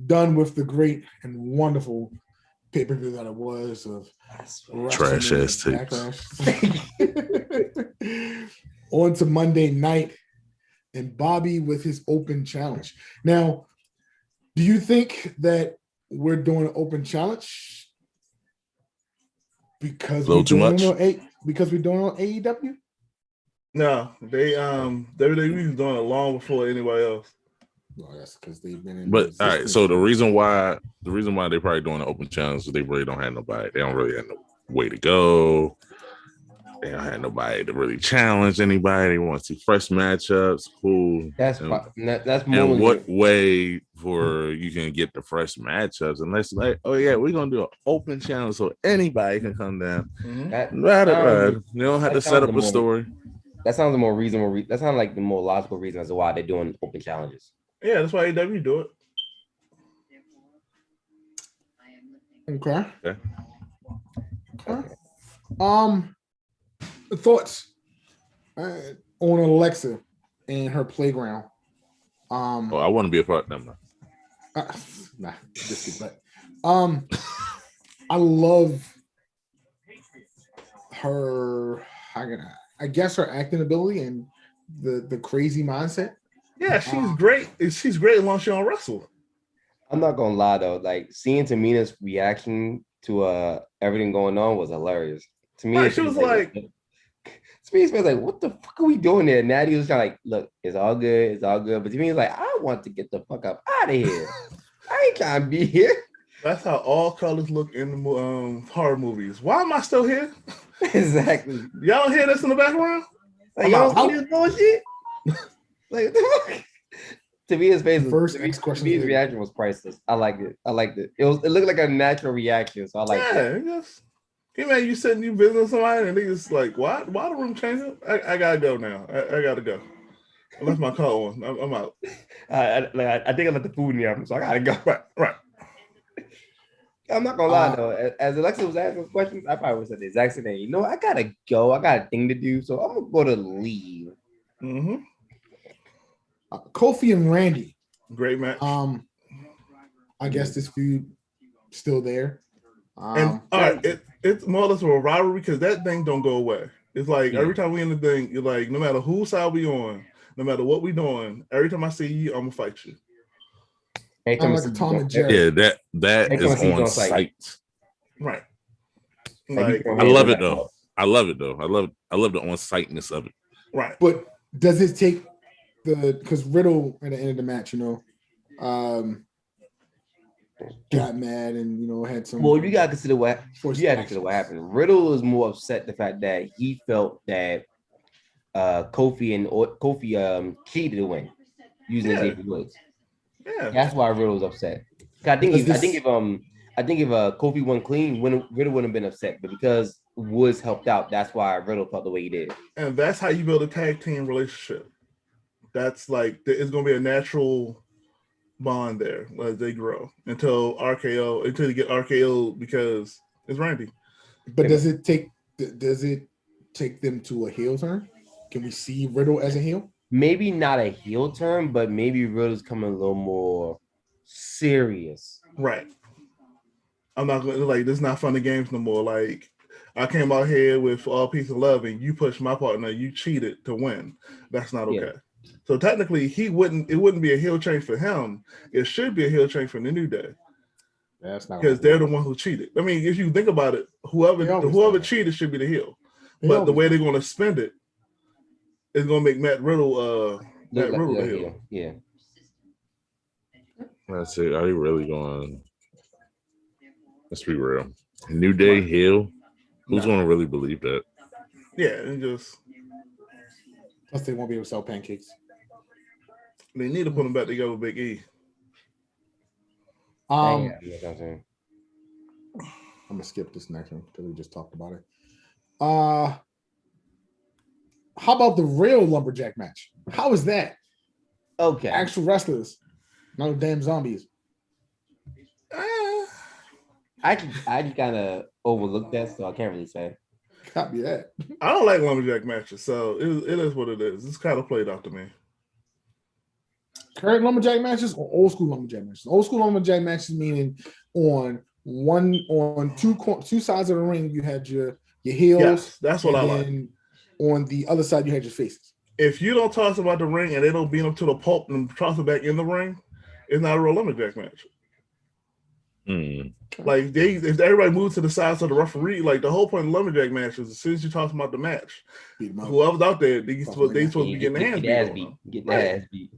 done with the great and wonderful pay-per-view that it was of Trash ass tapes. On to Monday night and Bobby with his open challenge. Now, do you think that we're doing an open challenge because we're doing it on AEW? No, they WWE was doing it long before anybody else. Well, that's because they've been in. But all right, so the reason why they're probably doing an open challenge is they really don't have nobody. They don't really have no way to go. They don't have nobody to really challenge anybody. They want to see fresh matchups. Cool. That's more. And what way for you can get the fresh matchups unless like, oh yeah, we're gonna do an open challenge so anybody can come down. You don't have to set up a story. That sounds the more reasonable. That sounds like the more logical reason as to why they're doing open challenges. Yeah, that's why AEW do it. Okay. Thoughts on Alexa and her playground. I want to be a part of them. Nah, just but I love her. I guess her acting ability and the crazy mindset. Yeah, she's great. She's great as long as she don't wrestle. I'm not gonna lie though, like seeing Tamina's reaction to everything going on was hilarious. To me, she was like, to me, it's like, what the fuck are we doing there? Natty was kind of like, look, it's all good. But to me, it's like, I want to get the fuck up out of here. I ain't trying to be here. That's how all colors look in the horror movies. Why am I still here? Exactly. Y'all don't hear this in the background? Like, y'all see this bullshit? Like, Tamia's face Tamia's reaction was priceless. I liked it. It looked like a natural reaction, so I liked it. Yes. Hey man, you sitting you visiting somebody and niggas like, why the room changing? I gotta go now. I gotta go. I left my car on. I'm out. I think I left the food in the oven, so I gotta go. Right. I'm not gonna lie though. As Alexa was asking questions, I probably would have said the exact same thing. You know, I gotta go. I got a thing to do, so I'm gonna go to leave. Mm-hmm. Kofi and Randy. Great match. I guess this feud still there. And all right, it's more or less a rivalry because that thing don't go away. It's like every time we in the thing, you're like, no matter whose side we on, no matter what we doing, every time I see you, I'm gonna fight you. I'm like a Tom and Jerry. Yeah, that is on site. Right. Like, I love it though. I love the on-siteness of it. Right. But does it take because Riddle at the end of the match, got mad and had some. Well, you gotta consider what happened. Riddle was more upset the fact that he felt that Kofi cheated to win using Xavier Woods. Yeah, that's why Riddle was upset. I think if Kofi won clean, Riddle wouldn't have been upset, but because Woods helped out, that's why Riddle felt the way he did. And that's how you build a tag team relationship. That's like it's gonna be a natural bond there as they grow until you get RKO because it's Randy. But does it take them to a heel turn? Can we see Riddle as a heel? Maybe not a heel turn, but maybe Riddle's coming a little more serious. Right. I'm not going to this is not fun and games no more. Like I came out here with all peace and love and you pushed my partner, you cheated to win. That's not okay. Yeah. So technically, it wouldn't be a heel change for him. It should be a heel change for the New Day. That's not because they're the one who cheated. I mean, if you think about it, whoever cheated should be the heel. But the way they're going to spend it is going to make Matt Riddle the heel. Yeah. That's it. Are they really going? Let's be real. New Day heel. Who's going to really believe that? Yeah, and just. Plus, they won't be able to sell pancakes. They need to put them back together with Big E. I'm gonna skip this next one because we just talked about it. How about the real lumberjack match? How is that? Okay, actual wrestlers, no damn zombies. I kind of overlooked that, so I can't really say. Copy that. I don't like lumberjack matches, so it is what it is. It's kind of played out to me. Current lumberjack matches or old school lumberjack matches? Old school lumberjack matches meaning on two sides of the ring you had your heels. Yes, that's what I like. On the other side you had your faces. If you don't toss them out the ring and they don't beat them to the pulp and toss them back in the ring, it's not a real lumberjack match. Like if everybody moves to the sides of the referee, like the whole point of lumberjack match is as soon as you talk about the match, whoever's out there, they supposed to be getting their ass beat. Get their ass beat.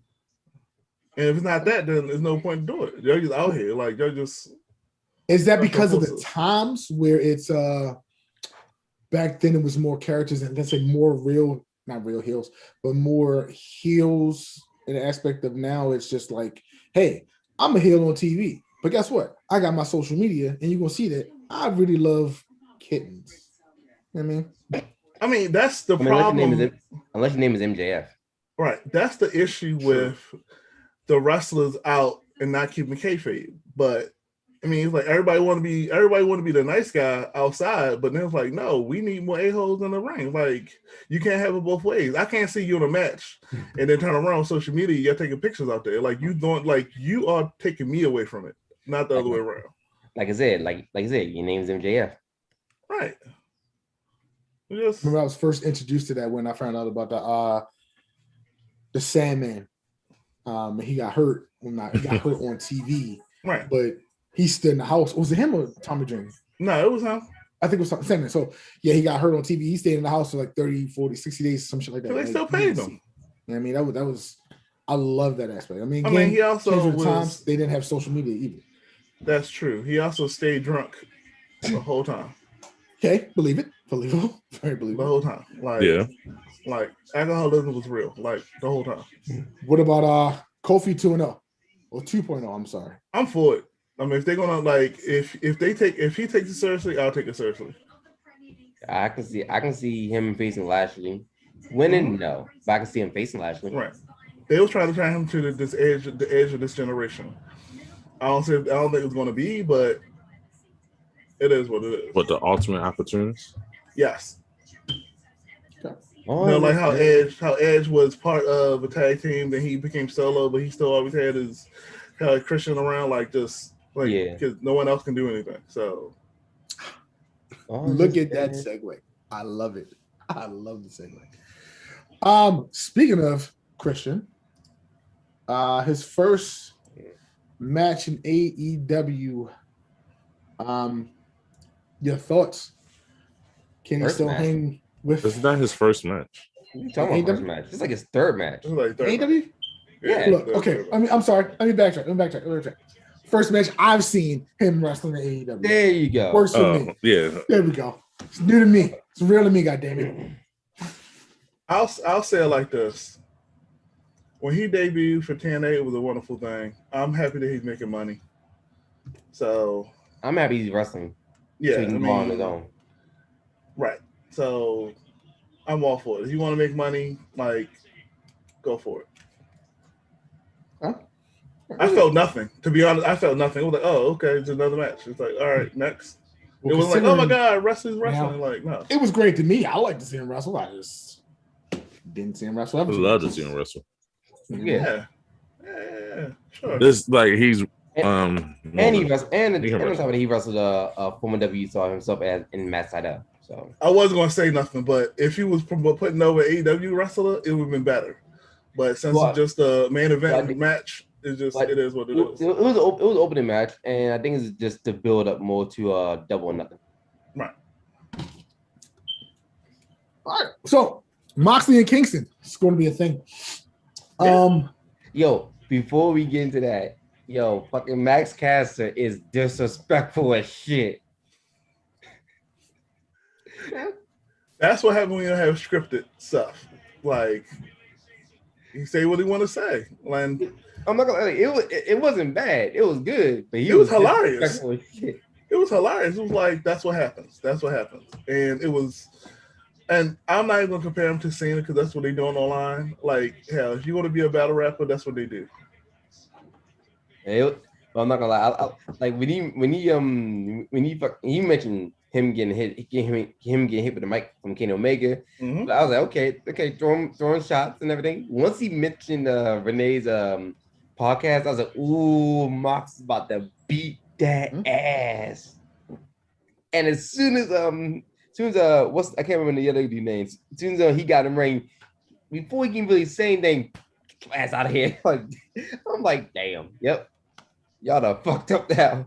And if it's not that, then there's no point in doing it. You're just out here, like you're just. Is that because of the times where it's back then it was more characters and let's say more not real heels, but more heels in the aspect of now it's just like, hey, I'm a heel on TV. But guess what? I got my social media, and you're gonna see that I really love kittens. You know what I mean, that's the problem. Unless your name is MJF, right? That's the issue with the wrestlers out and not keeping kayfabe. But I mean, it's like everybody want to be the nice guy outside, but then it's like, no, we need more a-holes in the ring. Like you can't have it both ways. I can't see you in a match and then turn around on social media, you're taking pictures out there. Like you are taking me away from it. Not the other way around. Like I said, your name's MJF. Right. Remember I was first introduced to that when I found out about the Sandman. He got hurt on TV. Right. But he stood in the house. Was it him or Tommy Dreamer? No, it was him. I think it was Sandman. So yeah, he got hurt on TV. He stayed in the house for like 30, 40, 60 days, some shit like that. They still paid him. I mean, that was I love that aspect. I mean, he also times they didn't have social media either. That's true. He also stayed drunk the whole time. Okay, believe it. Believable. Very believable. The whole time. Like alcoholism was real. Like the whole time. What about Kofi 2.0 or 2.0? I'm sorry. I'm for it. I mean, if they're gonna if he takes it seriously, I'll take it seriously. I can see him facing Lashley. Winning, no, but I can see him facing Lashley. Right. They was trying to turn him to the edge of this generation. I don't think it's going to be, but it is what it is. What, the ultimate opportunist? Yes. Okay. Like how Edge was part of a tag team, then he became solo, but he still always had his Christian around, because no one else can do anything. So look at that segue. I love it. I love the segue. Speaking of Christian, his first match in AEW. Your thoughts? Can he still hang with? It's not his first match. What are you talking about? First match. It's like his third match. AEW? Yeah. Look, okay. I'm sorry. Let me backtrack. First match I've seen him wrestling in AEW. There you go. Works for me. Yeah. There we go. It's new to me. It's real to me. Goddammit. I'll say it like this. When he debuted for TNA, it was a wonderful thing. I'm happy that he's making money. So I'm happy he's wrestling. Yeah, so he can go on his own. Right. So I'm all for it. If you want to make money, go for it. Huh? I felt nothing. To be honest, I felt nothing. It was like, oh, okay, it's another match. It's like, all right, next. It was like, oh my God, wrestling's wrestling. No. It was great to me. I like to see him wrestle. I just didn't see him wrestle. I love to see him wrestle. Yeah, sure. This he's and he wrestled, and on top of it, he wrestled a former W saw himself as in Matt Sydal. So I wasn't gonna say nothing, but if he was putting over AEW wrestler, it would have been better. But since it's just a main event match, it is what it is. It was an opening match, and I think it's just to build up more to Double or Nothing. Right. All right. So Moxley and Kingston, it's going to be a thing. Yo, before we get into that, fucking Max Caster is disrespectful as shit. That's what happens when you don't have scripted stuff. He say what he want to say. I'm not gonna lie, it wasn't bad. It was good, but it was hilarious. It was hilarious. It was like, that's what happens. That's what happens. And it was, and I'm not even gonna compare him to Cena because that's what they doing online. Hell, if you want to be a battle rapper, that's what they do. I'm not gonna lie. When he mentioned him getting hit with the mic from Kenny Omega. But I was like, okay, throwing shots and everything. Once he mentioned Renee's podcast, I was like, ooh, Mox is about to beat that ass. And as soon as I can't remember the other dude names. As soon as he got him ring, before he can really say anything, get your ass out of here. Like, I'm like, damn, yep, y'all done fucked up now.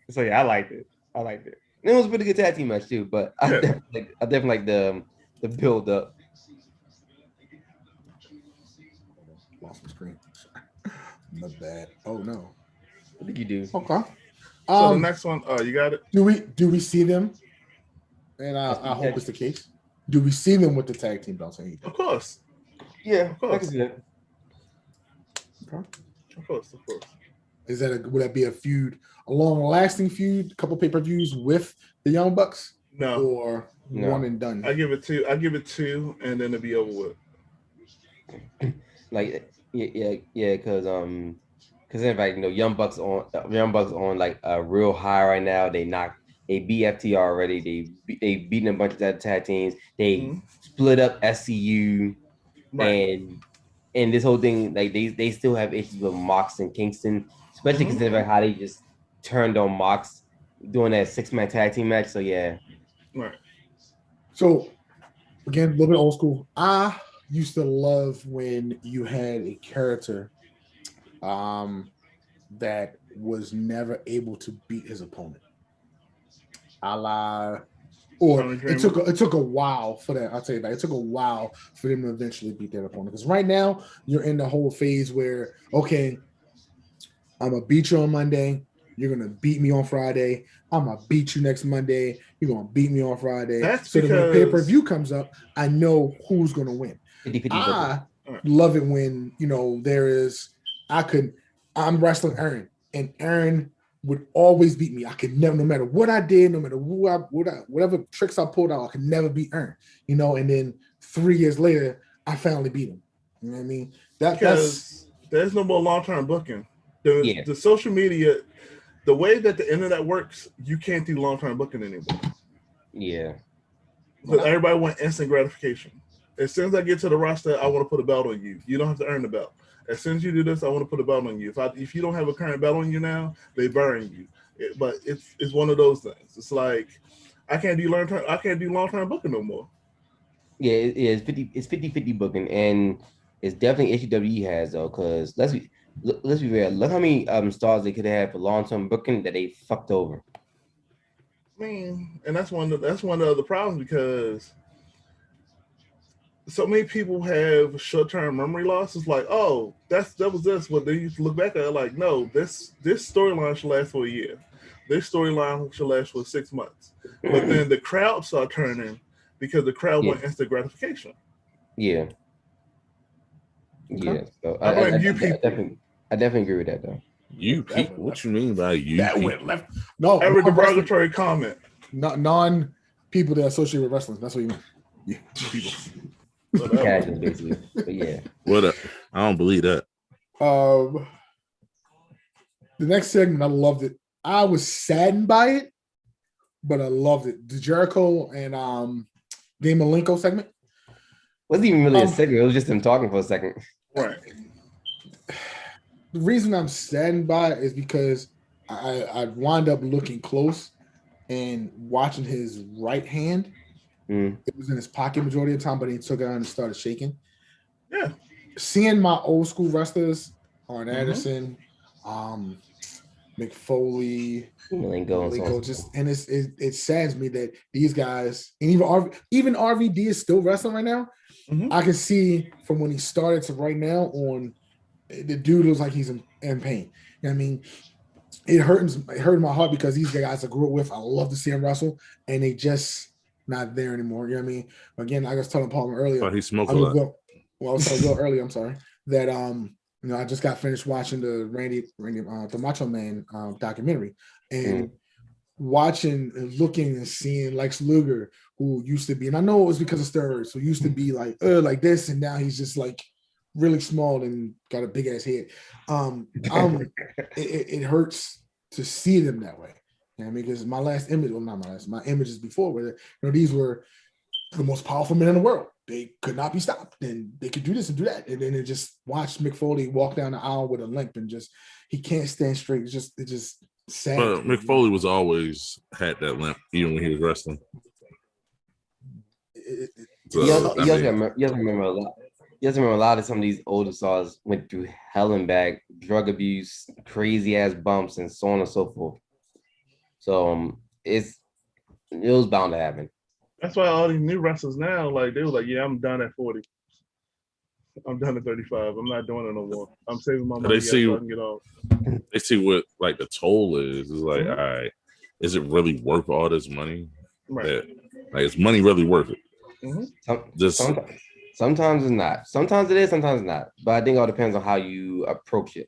So yeah, I liked it. And it was a pretty good tag team match too. But I definitely like the build up. Lost my screen. Not bad. Oh no. What did you do? Okay. So the next one, you got it. Do we see them? And I hope it's the case. Do we see them with the tag team belts? Of course. Yeah, of course. I can see that. Okay. Of course. Is that would that be a feud, a long-lasting feud, a couple pay-per-views with the Young Bucks? No. Or one and done? I give it two, and then it'll be over with. Like, yeah, because everybody, Young Bucks on like a real high right now. They beat FTR already. They beaten a bunch of other tag teams. They split up SCU, and this whole thing, like they still have issues with Mox and Kingston, especially considering how they just turned on Mox doing that 6-man tag team match. So yeah, right. So again, a little bit old school. I used to love when you had a character that was never able to beat his opponent. It took a while for that. I'll tell you that. It took a while for them to eventually beat their opponent. Because right now, you're in the whole phase where, okay, I'm going to beat you on Monday. You're going to beat me on Friday. I'm going to beat you next Monday. You're going to beat me on Friday. So that when the pay-per-view comes up, I know who's going to win. I love it when, I'm wrestling Aaron, and Aaron would always beat me. I could never, no matter what I did, no matter whatever tricks I pulled out, I could never beat Aaron. And then 3 years later, I finally beat him. You know what I mean? Because there's no more long-term booking. The social media, the way that the internet works, you can't do long-term booking anymore. Yeah. But everybody wants instant gratification. As soon as I get to the roster, I want to put a belt on you. You don't have to earn the belt. As soon as you do this, I want to put a belt on you. If you don't have a current belt on you now, they bury you. But it's one of those things. It's like I can't do long-term booking no more. Yeah, it's 50-50 booking, and it's definitely HEW has though. Because let's be real. Look how many stars they could have for long-term booking that they fucked over. I mean, and that's one of the other problems because so many people have short-term memory loss. It's like, oh, that was this. But they used to look back at it like, no, this storyline should last for a year. This storyline should last for 6 months. But then the crowd start turning because the crowd want instant gratification. Yeah. Okay. Yeah. So I blame you people. I definitely agree with that though. You people? What you mean by you? That people? went left. No, every derogatory comment. Non-people that associate with wrestling. That's what you mean. Yeah, people. Casual, basically. But yeah. What up? I don't believe that. The next segment, I loved it. I was saddened by it, but I loved it. The Jericho and Dean Malenko segment. Wasn't even really a segment. It was just him talking for a second. Right. The reason I'm saddened by it is because I wound up looking close and watching his right hand. It was in his pocket majority of the time, but he took it out and started shaking. Yeah. Seeing my old school wrestlers, Arn Anderson, McFoley, Malenko, it saddens me that these guys, and even RVD is still wrestling right now. I can see from when he started to right now on the dude looks like he's in pain. You know what I mean? It hurt my heart because these guys I grew up with, I love to see them wrestle, and they just not there anymore. You know what I mean? Again, I was telling Palmer earlier. But he smoked a lot. I was telling Will earlier, I'm sorry, that I just got finished watching the Randy the Macho Man documentary, and watching and looking and seeing Lex Luger, who used to be, and I know it was because of steroids, who used to be like this, and now he's just like really small and got a big ass head. It hurts to see them that way. I mean, because my images before were, these were the most powerful men in the world. They could not be stopped. And they could do this and do that. And then it just watched Mick Foley walk down the aisle with a limp and he can't stand straight. It's just sad. But Mick Foley was always had that limp, even when he was wrestling. You have to remember a lot. You have to remember a lot of some of these older stars went through hell and back, drug abuse, crazy ass bumps, and so on and so forth. So it was bound to happen. That's why all these new wrestlers now, like they were like, yeah, I'm done at 40. I'm done at 35. I'm not doing it no more. I'm saving my money so I can get off. They see what like the toll is. It's like, all right, is it really worth all this money? Right. Like, is money really worth it? Sometimes it's not. Sometimes it is. Sometimes it's not. But I think it all depends on how you approach it.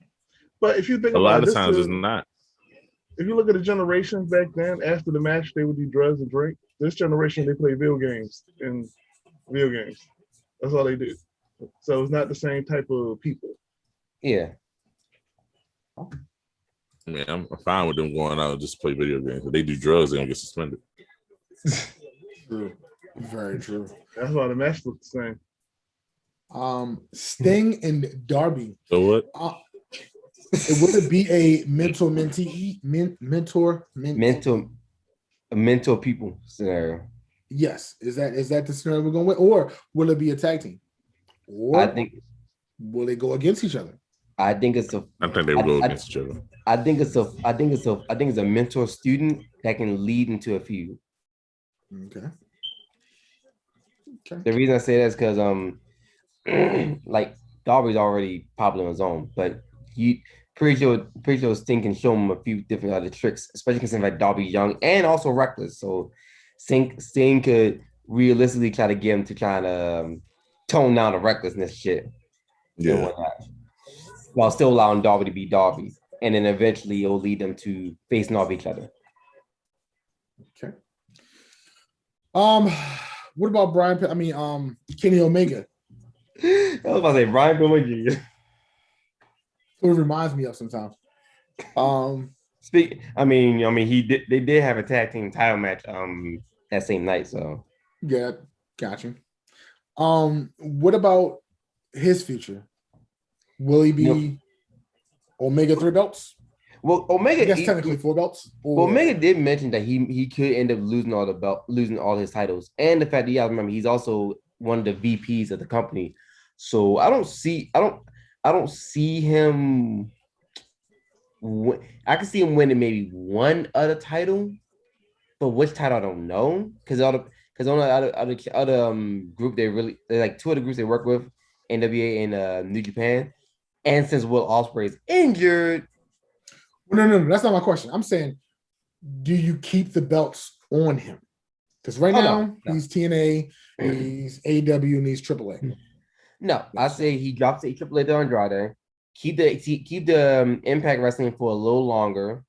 But if you think a lot of this times it's not. If you look at the generations back then, after the match, they would do drugs and drink. This generation, they play video games. That's all they do. So it's not the same type of people. Yeah. I mean, I'm fine with them going out and just play video games. If they do drugs, they're gonna get suspended. True. Very true. That's why the match looked the same. Sting and Darby. So what? Would it be a mentor people scenario? Yes. Is that the scenario we're going with, or will it be a tag team? Or I think will they go against each other? I think they will go against each other. I think it's a mentor student that can lead into a feud. Okay. The reason I say that is because like Darby's already popular on his own, but you pretty sure Sting can show him a few different other tricks, especially considering like Darby's young and also reckless. So Sting could realistically try to get him to try to tone down the recklessness shit. Yeah. While still allowing Darby to be Darby. And then eventually it'll lead them to facing off each other. Okay. What about Kenny Omega? I was about to say Brian Pillman Jr. It reminds me of sometimes. They did have a tag team title match that same night, so yeah, gotcha. What about his future? Will he be Omega 3 belts? Well, Omega, I guess technically 4 belts. Omega did mention that he could end up losing all his titles, and the fact that remember he's also one of the VPs of the company. So I don't see him. I can see him winning maybe one other title, but which title I don't know because on the other group they're like two other groups they work with, NWA and New Japan, and since Will Ospreay is injured. No, that's not my question. I'm saying, do you keep the belts on him? Because right now he's TNA, he's AEW, and he's AAA. No, I say he drops the AAA to Andrade, keep the Impact Wrestling for a little longer,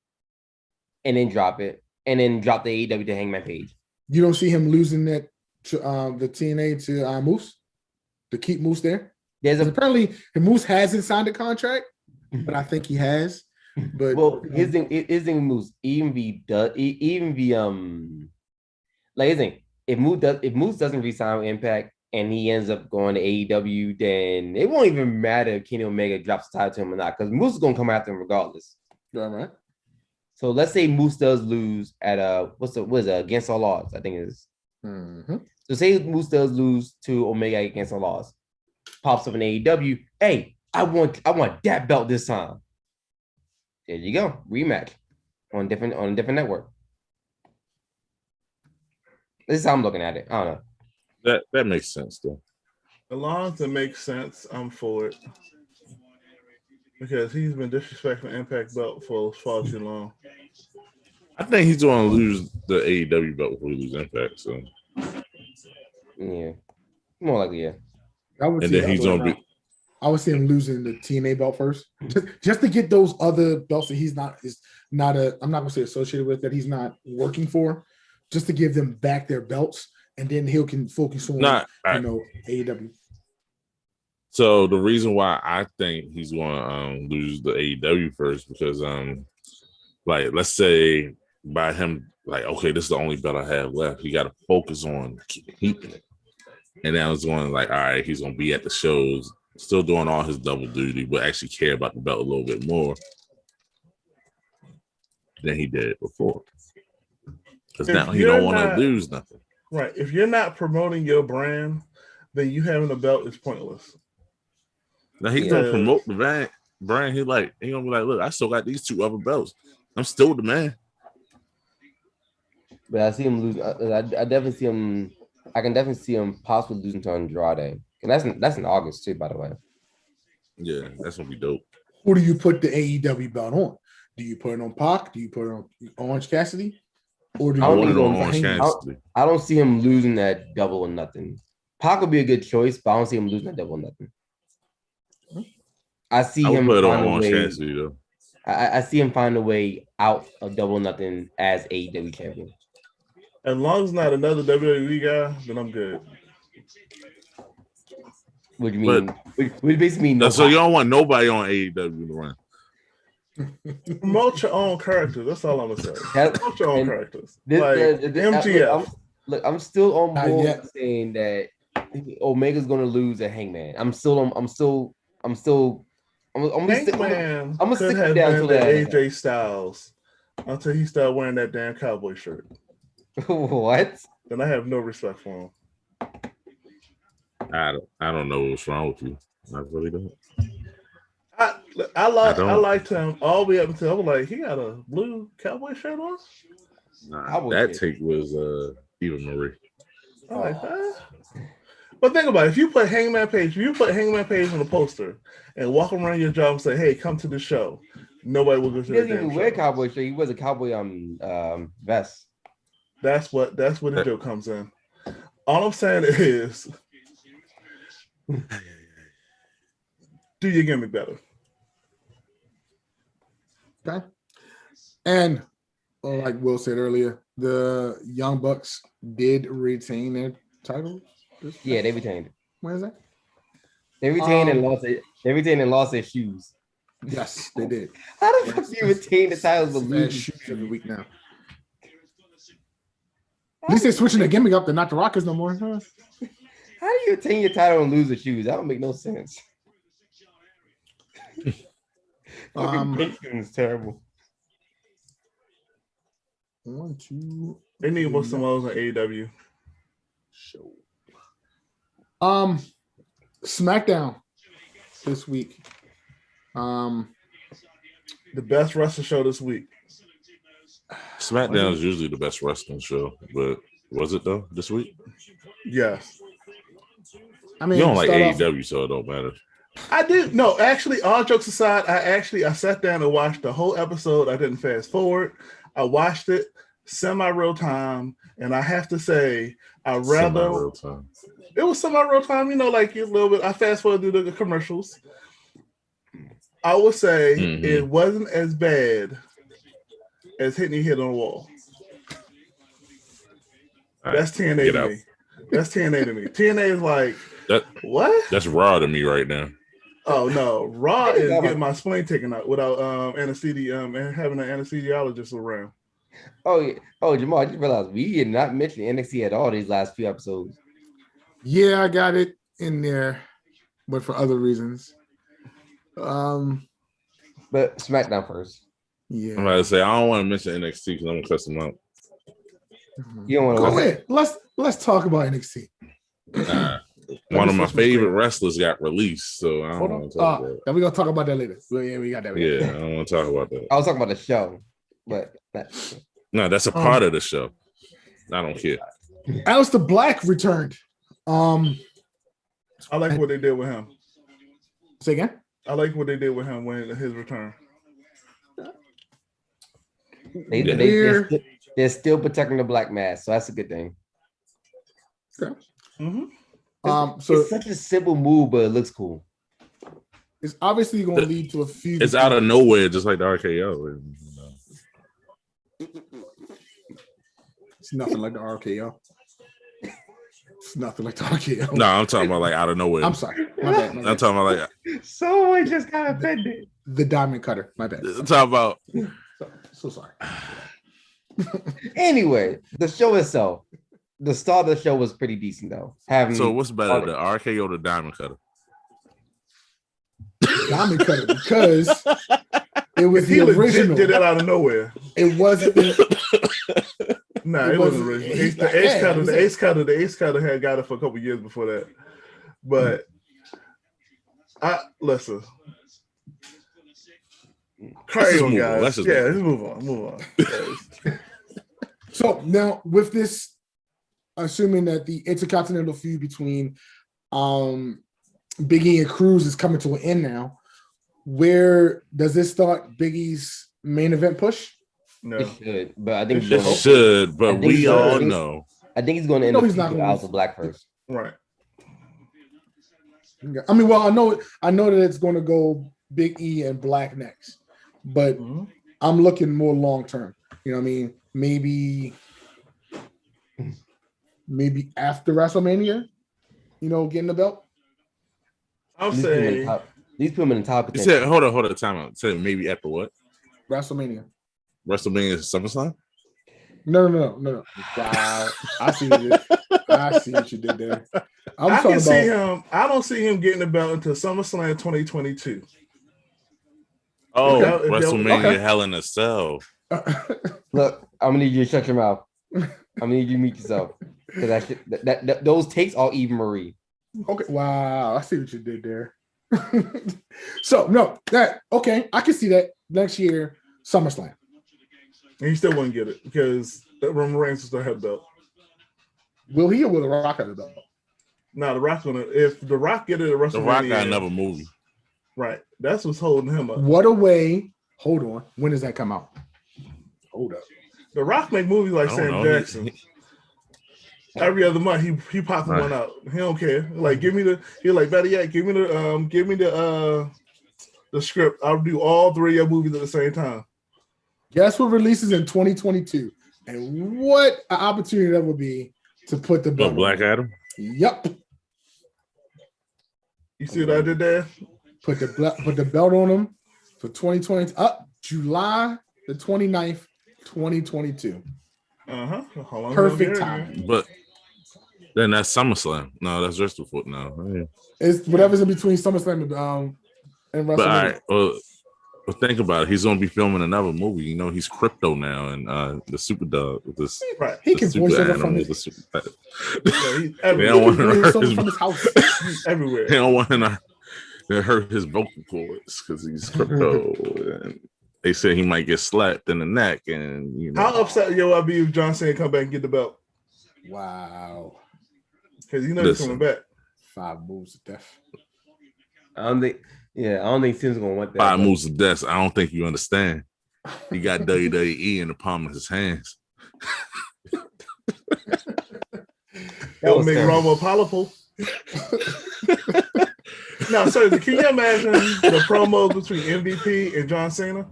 and then drop it, and then drop the AEW to Hangman Page. You don't see him losing that to the TNA to Moose to keep Moose there. Apparently the Moose hasn't signed a contract, but I think he has. But his thing Moose if Moose doesn't resign with Impact and he ends up going to AEW, then it won't even matter if Kenny Omega drops the title to him or not, because Moose is gonna come after him regardless. All right. So let's say Moose does lose at Against All Odds, I think it is. Mm-hmm. So say Moose does lose to Omega Against All Odds, pops up in AEW. Hey, I want that belt this time. There you go, rematch on a different network. This is how I'm looking at it. I don't know. That makes sense though. As long as it makes sense, I'm for it. Because he's been disrespecting Impact belt for far too long. I think he's going to lose the AEW belt before he loses Impact. So yeah, more likely yeah. I would see him losing the TNA belt first, just to get those other belts that I'm not going to say associated with, that he's not working for, just to give them back their belts, and then he can focus on AEW. So the reason why I think he's going to lose the AEW first, because like let's say by him like, okay, this is the only belt I have left. He got to focus on keeping it. And now it's going like, all right, he's going to be at the shows, still doing all his double duty, but actually care about the belt a little bit more than he did before. Because now he don't want to lose nothing. Right. If you're not promoting your brand, then you having a belt is pointless. Now he's gonna promote the brand. He gonna be like, look, I still got these 2 other belts. I'm still the man. But I see him lose. I definitely see him. I can definitely see him possibly losing to Andrade, and that's in August too, by the way. Yeah, that's gonna be dope. Who do you put the AEW belt on? Do you put it on Pac? Do you put it on Orange Cassidy? Or do you put it on Orange Cassidy? I don't see him losing that Double or Nothing. Pac would be a good choice, but I don't see him losing that Double or Nothing. I see him put it on Orange Cassidy though. I see him find a way out of Double or Nothing as AEW champion. As long as not another WWE guy, then I'm good. What do you mean? What basically mean? So you don't want nobody on AEW to run. Promote your own characters. That's all I'm gonna say. Promote your own characters. MGF. I'm still on board saying that Omega's gonna lose at Hangman. I'm gonna stick it down to AJ Styles until he started wearing that damn cowboy shirt. What? Then I have no respect for him. I don't know what's wrong with you. I really don't. I liked him all the way up until I was like, he got a blue cowboy shirt on. Nah, that take was Eva Marie. I like that. But think about it. If you put Hangman Page on the poster and walk around your job and say, "Hey, come to the show," nobody will go to the show. He doesn't even wear cowboy shirt. He wears a cowboy vest. That's where the joke comes in. All I'm saying is, do your gimmick better. Okay. And like Will said earlier, the Young Bucks did retain their title. Yeah, they retained it. Where is that? They retained and lost it. They retained and lost their shoes. Yes, they did. How the fuck do you retain the titles but lose shoes every week now? At least they're switching their gimmick up. They're not the Rockers no more. Huh? How do you retain your title and lose the shoes? That don't make no sense. It's terrible. 1, 2. They need more Samoans on AEW. Show. SmackDown this week. The best wrestling show this week. SmackDown is usually the best wrestling show, but was it though this week? Yes. I mean, you don't like AEW, so it don't matter. I did. No, actually, all jokes aside, I sat down and watched the whole episode. I didn't fast forward. I watched it semi-real time, and I have to say, it was semi-real time, like a little bit. I fast forward through the commercials. I would say it wasn't as bad as hitting your head on the wall. That's TNA to me. That's TNA to me. TNA is like, what? That's Raw to me right now. Oh no, Raw is getting my spleen taken out without anesthesia and having an anesthesiologist around. Oh yeah. Oh Jamal, I just realized we did not mention NXT at all these last few episodes. Yeah, I got it in there, but for other reasons. But SmackDown first. Yeah. I'm about to say I don't want to mention NXT because I'm gonna cuss them out. You don't want to go ahead. Let's talk about NXT. One of my favorite wrestlers got released, so I don't want to talk about it. Then we're gonna talk about that later. Yeah, we got that. Yeah, I don't want to talk about that. I was talking about the show, but no, that's a part of the show. I don't care. Aleister Black returned. I like what they did with him. Say again? I like what they did with him when his return. They're still protecting the Black Mass, so that's a good thing. Okay. So it's such a simple move, but it looks cool. It's obviously going to lead to a feud. It's out of nowhere, just like the RKO. It's nothing like the RKO. It's nothing like the RKO. No, I'm talking about like out of nowhere. I'm sorry. My bad. I'm talking about like someone just got offended. The diamond cutter. My bad. I'm talking about. So sorry. Anyway, the show itself, the start of the show was pretty decent though. So what's better, the RKO or the Diamond Cutter? Diamond Cutter, because it was he the original. Did it out of nowhere. It wasn't. Nah, it wasn't original. The Ace Cutter had got it for a couple years before that. But listen. Carry on, guys. Let's move on. So now with this, assuming that the intercontinental feud between Big E and Cruz is coming to an end now, where does this start Big E's main event push? No, it should, but I think it should. But we all know. I think he's going to end up out the Black first. Right. I mean, well, I know that it's going to go Big E and Black next, but I'm looking more long term. You know what I mean? Maybe after WrestleMania, getting the belt. I'll say these put him in the top. You said, hold on, time out. Said maybe after what? WrestleMania is SummerSlam? No. Wow. I see what you did there. I don't see him getting the belt until SummerSlam 2022. Oh, WrestleMania Hell in a Cell. Look, I'm gonna need you to shut your mouth. I'm gonna need you to mute yourself. Because those takes all Eve Marie. Okay. Wow. I see what you did there. So no, I can see that next year, SummerSlam. And he still wouldn't get it because Roman Reigns will still have the belt. Will he or will The Rock have the belt? No, The Rock's gonna. If The Rock get it at WrestleMania, The Rock got another movie. Right. That's what's holding him up. What a way. Hold on. When does that come out? Hold up. The Rock make movies like Sam Jackson. Every other month he pops one out. He don't care. Like better yet, give me the script. I'll do all three of your movies at the same time. Guess what releases in 2022? And what an opportunity that would be to put the belt. Black Adam? Yep. You see what I did there? Put the belt on him for 2020 July the 29th, 2022. Perfect time. But then that's SummerSlam. No, that's WrestleFoot now. Yeah. It's whatever's in between SummerSlam and WrestleMania. But all right, well, think about it. He's going to be filming another movie. He's Crypto now, and the Super Dog with this. Right, he can voice over from his. They don't want to hurt his house. He's everywhere. They don't want to hurt his vocal cords because he's Crypto. And they said he might get slapped in the neck, and How upset I'll be if John Cena come back and get the belt? Wow. Because he's coming back. 5 moves to death. I don't think Cena's gonna want that. 5 moves to death. I don't think you understand. He got WWE in the palm of his hands. It'll make Romo palatable. No, so can you imagine the promos between MVP and John Cena?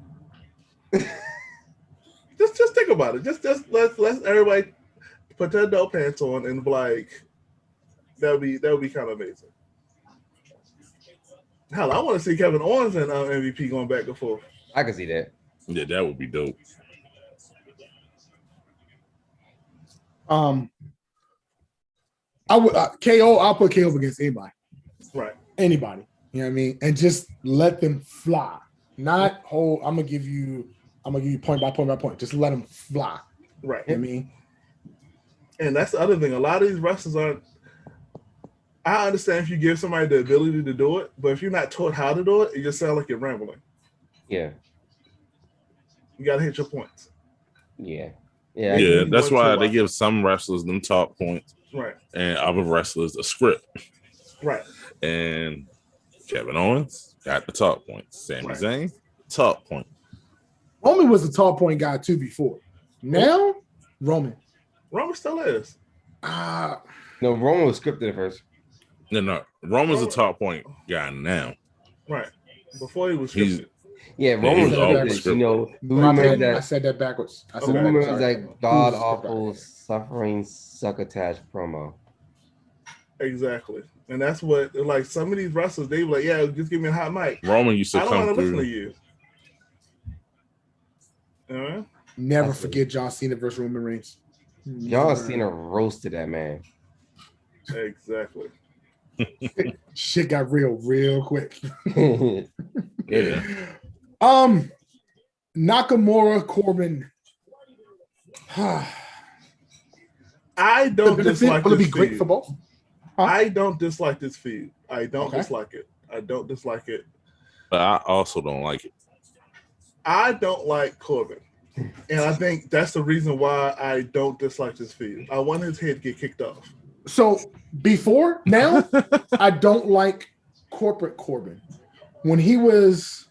Just think about it. Just let's everybody put their adult pants on and that would be kind of amazing. Hell, I want to see Kevin Owens and MVP going back and forth. I can see that. Yeah, that would be dope. I would KO. I'll put KO against anybody. Right. Anybody. You know what I mean? And just let them fly. Not hold. I'm gonna give you point by point by point. Just let them fly. Right. You know what I mean? And that's the other thing. A lot of these wrestlers aren't. I understand if you give somebody the ability to do it, but if you're not taught how to do it, it just sounds like you're rambling. Yeah. You gotta hit your points. Yeah. Yeah, that's why they give some wrestlers them talk points. Right. And other wrestlers a script. Right. And Kevin Owens got the talk points. Sami Zayn, talk point. Roman was the talk point guy too before. Now, Roman still is. No, Roman was scripted at first. No. Roman's a talk point guy now. Right. Before he was scripted. Roman was always scripted. I said that backwards. I said Roman was like god awful suffering succotash promo. Exactly. And that's what, like, some of these wrestlers, they were like, yeah, just give me a hot mic. Roman used to come through. I don't want to listen to you. Never That's forget John Cena versus Roman Reigns. John Cena roasted that man. Exactly. Shit got real quick. Yeah. Nakamura, Corbin. I don't dislike will it this be great feud. for both? Huh? I don't dislike this feud. I don't Okay. dislike it. I don't dislike it. But I also don't like it. I don't like Corbin. And I think that's the reason why I don't dislike this feud. I want his head to get kicked off. So now, I don't like corporate Corbin. When he was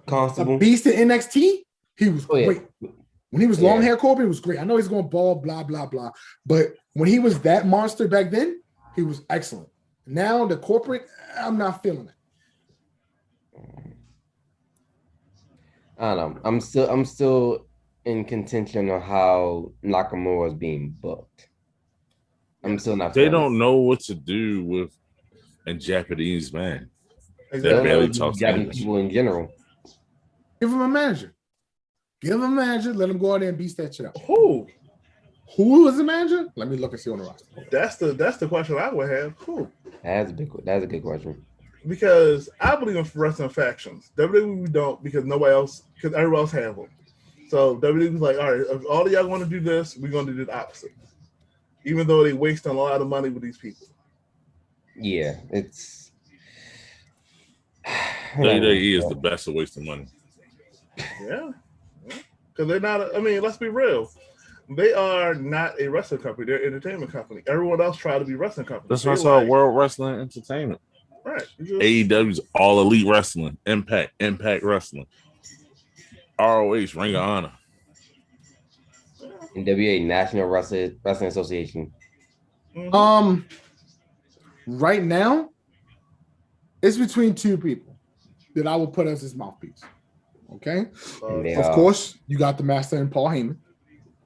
Constable. a beast in NXT, he was great. When he was long hair Corbin, it was great. I know he's going ball, blah, blah, blah. But when he was that monster back then, he was excellent. Now the corporate, I'm not feeling it. I don't know. I'm still in contention on how Nakamura is being booked. I'm still not. They don't know what to do with a Japanese man. Exactly. They barely don't know talks Japanese English. people in general. Give him a manager. Let him go out there and beast that shit up. Who was the manager? Let me look and see on the roster. That's the question I would have. Who? That's a good question. Because I believe in wrestling factions. WWE don't because everyone else have them. So WWE's like, all right, if all of y'all want to do this, we're going to do the opposite. Even though they wasting a lot of money with these people. Yeah, it's WWE is the best at wasting money. Yeah. Because they're not, let's be real. They are not a wrestling company. They're an entertainment company. Everyone else tried to be wrestling companies. That's why I saw World Wrestling Entertainment. Right. AEW's All Elite Wrestling, Impact Wrestling, ROH, Ring of Honor. NWA, National Wrestling Association. Mm-hmm. Right now, it's between two people that I will put as his mouthpiece. Okay? Of course, you got the master and Paul Heyman.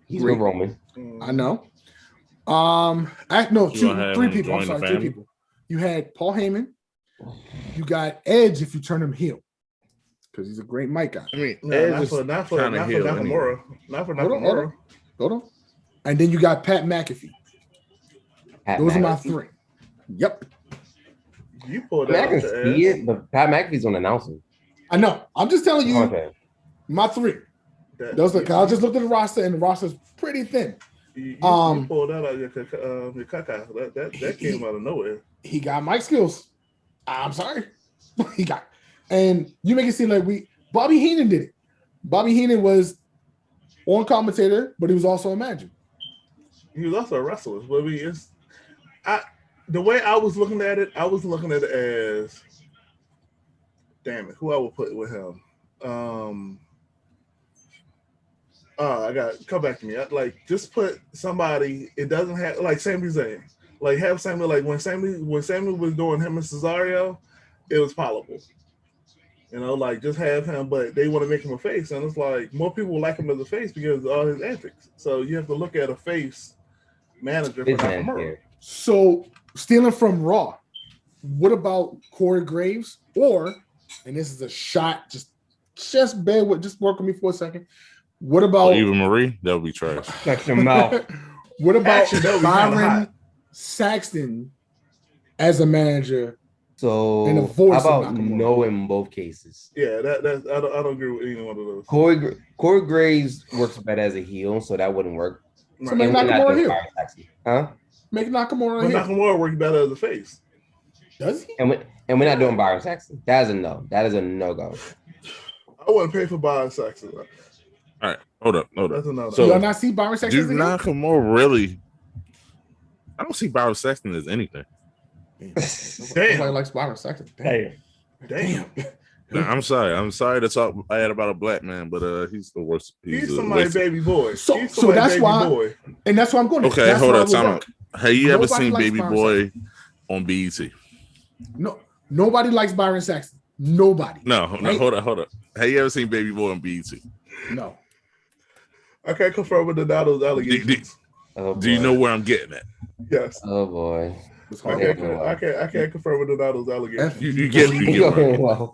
He's with Roman. I know. Three people. I'm sorry, three people. You had Paul Heyman. You got Edge if you turn him heel. Because he's a great mic guy. Not for Nakamura. Not for Nakamura. Hold on. And then you got Pat McAfee. Those are my three. Yep. You pulled that. I can see it, but Pat McAfee's on announcing. I know. I'm just telling you my three. I just looked at the roster, and the roster's pretty thin. You pulled that out your caca. That came out of nowhere. He got mic skills. I'm sorry. And you make it seem like Bobby Heenan did it. Bobby Heenan was on commentator, but he was also a manager. He was also a wrestler. But the way I was looking at it, as, damn it, who I would put with him. I got come back to me. Just put somebody. It doesn't have like Sami Zayn. Like have Sami when Sami was doing him and Cesaro, it was palatable. Just have him, but they want to make him a face, and it's like more people like him as a face because of all his antics. So you have to look at a face manager for Nakamura. So stealing from Raw, what about Corey Graves? And this is a shot, just bear with, just work with me for a second. What about Eva Marie? That would be trash. Shut your mouth. What about Byron Saxton as a manager? So and a voice how about no in both cases? Yeah, that's I don't agree with any one of those. Corey Graves works better as a heel, so that wouldn't work. So make Nakamura heel. Huh? Make Nakamura heel. Nakamura works better as a face. Does he? And we're not doing Byron Saxton. That is a no. That is a no-go. I wouldn't pay for Byron Saxton. All right, hold up. That's a no. So y'all not see Byron Saxton? Do Nakamura really? I don't see Byron Saxton as anything. Damn. Nobody likes Byron Saxton. Damn. Nah, I'm sorry to talk bad about a black man, but he's the worst. He's somebody's baby boy. So that's why, and that's why I'm going. Okay, hold on. Time out. Have you ever seen Baby Boy on BET? No, nobody likes Byron Saxton. Nobody. No, hold on. Have you ever seen Baby Boy on BET? No. I can't confirm with those allegations. Do you know where I'm getting at? Yes. Oh boy. I can't confirm with those allegations. You get where I'm getting at.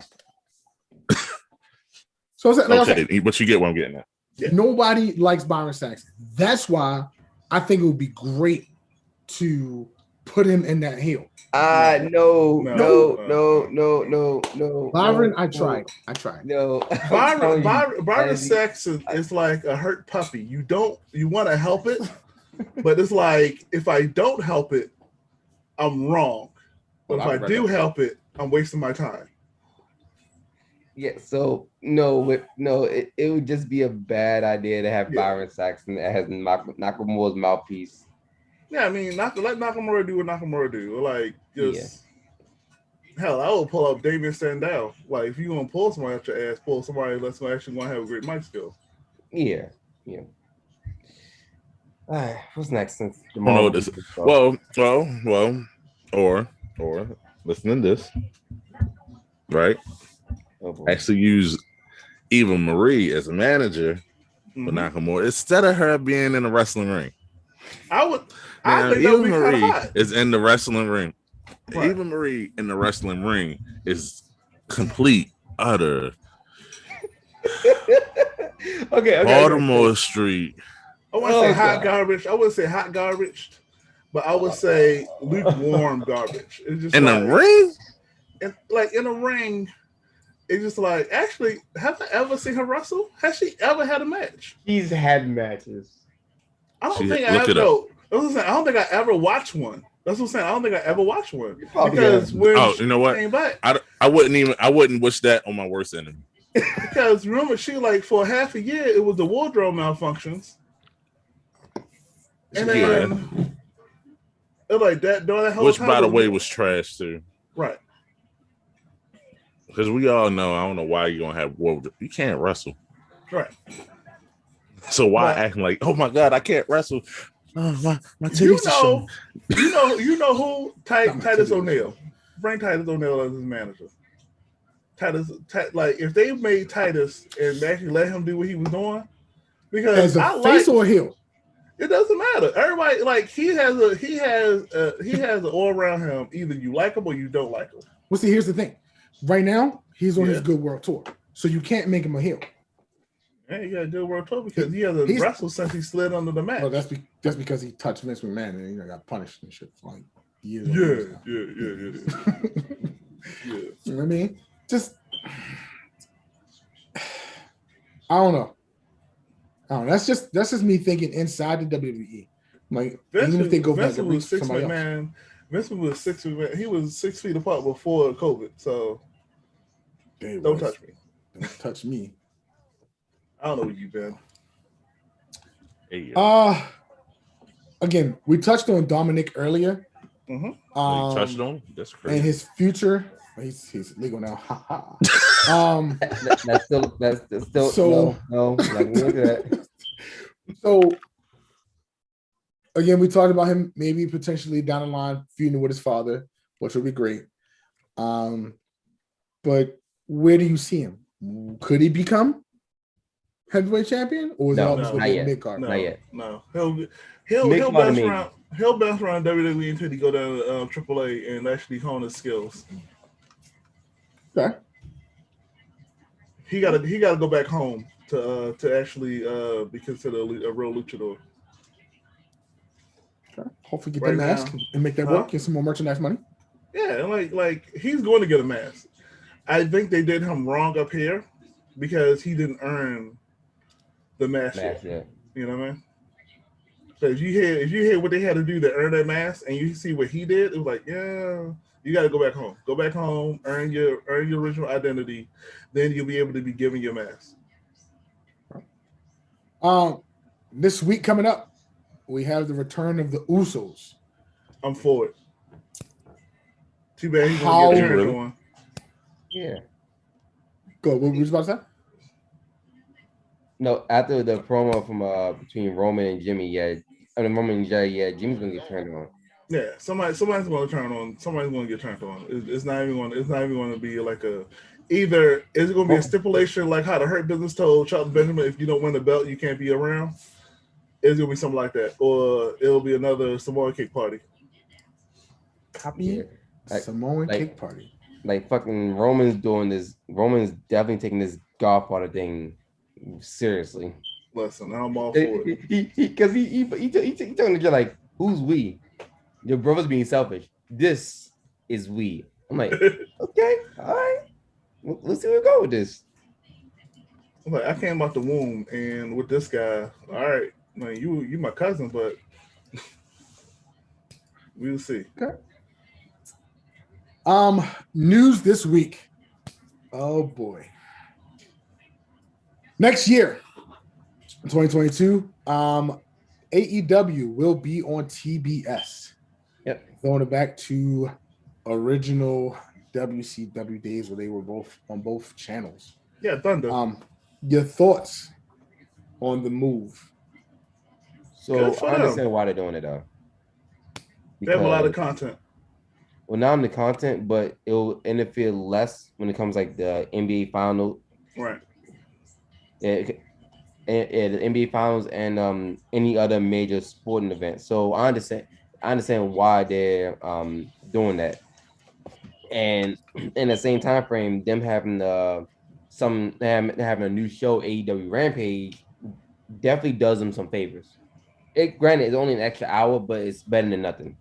So okay, but you get where I'm getting at. Nobody likes Byron Saxton. That's why I think it would be great to put him in that heel. No. Byron, I tried. No. Byron Saxton is like a hurt puppy. You want to help it, but it's like if I don't help it, I'm wrong. But if I do help it, I'm wasting my time. Yeah, so it would just be a bad idea to have Byron Saxton as Nakamura's mouthpiece. Yeah, I mean, let Nakamura do what Nakamura do. Like, hell, I would pull up Damien Sandow. Like, if you want to pull somebody out your ass, pull somebody that's actually going to have a great mic skill. Yeah. All right, what's next? Well, or listen to this, right? Actually use Eva Marie as a manager for Nakamura instead of her being in the wrestling ring. I think Eva Marie is in the wrestling ring. Right. Eva Marie in the wrestling ring is complete, utter. Okay. Baltimore Street. I wouldn't say hot garbage. I wouldn't say hot garbage, but I would say lukewarm garbage. It's just in the ring. In a ring. It's just like, actually, have I ever seen her wrestle? Has she ever had a match? She's had matches. I don't think I ever. I don't think I ever watched one. That's what I'm saying. I don't think I ever watched one because when you know what? Came back, I wouldn't wish that on my worst enemy. Because remember, she for half a year it was the wardrobe malfunctions, and then it like that. That whole which, time by the way, was trash too. Right. Because we all know, I don't know why you're gonna have wardrobe. You can't wrestle. Right. So why acting like, oh my God, I can't wrestle? My titties you know who? Titus O'Neil. Bring Titus O'Neil as his manager. Like if they made Titus and actually let him do what he was doing, because as a face or a heel, it doesn't matter. Everybody like he has an all around him. Either you like him or you don't like him. Well, see, here's the thing. Right now, he's on his Good World Tour, so you can't make him a heel. Yeah, you got a Good World Tour because he hasn't wrestled since he slid under the mat. Well, that's because he touched Vince McMahon and got punished and shit for like years. Yeah. You know what I mean? Just, I don't know. That's just me thinking inside the WWE. Like Vince, even if they go back and reach somebody else. Vince was 6 feet. He was 6 feet apart before COVID. So don't touch me. Don't touch me. I don't know where you've been. Hey, again, we touched on Dominic earlier. Mm-hmm. Touched on? That's crazy. And his future. He's legal now. That's still so no. Like look at that. So again, we talked about him maybe potentially down the line feuding with his father, which would be great. But where do you see him? Could he become heavyweight champion, or is it always going to be mid card? Not yet. No, he'll bounce around. He'll bounce around WWE until he go down to AAA and actually hone his skills. Okay. He gotta go back home to actually be considered a real luchador. Okay. Hopefully get that mask and make that work. Get some more merchandise money. Yeah, like he's going to get a mask. I think they did him wrong up here because he didn't earn the mask yet. You know what I mean? So if you hear what they had to do to earn that mask, and you see what he did, it was like, yeah, you got to go back home. Go back home, earn your original identity, then you'll be able to be given your mask. This week coming up, we have the return of the Usos. I'm for it. Too bad he's going to get turned on. Yeah. Go. What were you about to say? No, after the promo from between Roman and Jimmy, Roman and Jay, Jimmy's gonna get turned on. Yeah, somebody's going to turn on. Somebody's going to get turned on. It's not even going to be like a. Either is it going to be a stipulation like how the Hurt Business told Charles Benjamin, if you don't win the belt, you can't be around. It's going to be something like that, or it'll be another Samoan cake party. Copy Samoan cake party. Like fucking Roman's doing this. Roman's definitely taking this Godfather thing seriously. Listen, I'm all for it. Because he telling the girl like, who's we? Your brother's being selfish. This is we. I'm like, okay, all right. Let's see where we go with this. I'm like, I came out the womb, and with this guy, all right, man, you my cousin, but we'll see. Okay. News this week. Oh boy. Next year, 2022, AEW will be on TBS. Yep. Going back to original WCW days where they were both on both channels. Yeah, Thunder. Your thoughts on the move? So I understand why they're doing it though. They have a lot of content. Well, not on the content, but it'll interfere less when it comes like the NBA final. Right. The NBA finals and any other major sporting event. So I understand why they're doing that. And in the same time frame, them having having a new show, AEW Rampage, definitely does them some favors. Granted, it's only an extra hour, but it's better than nothing.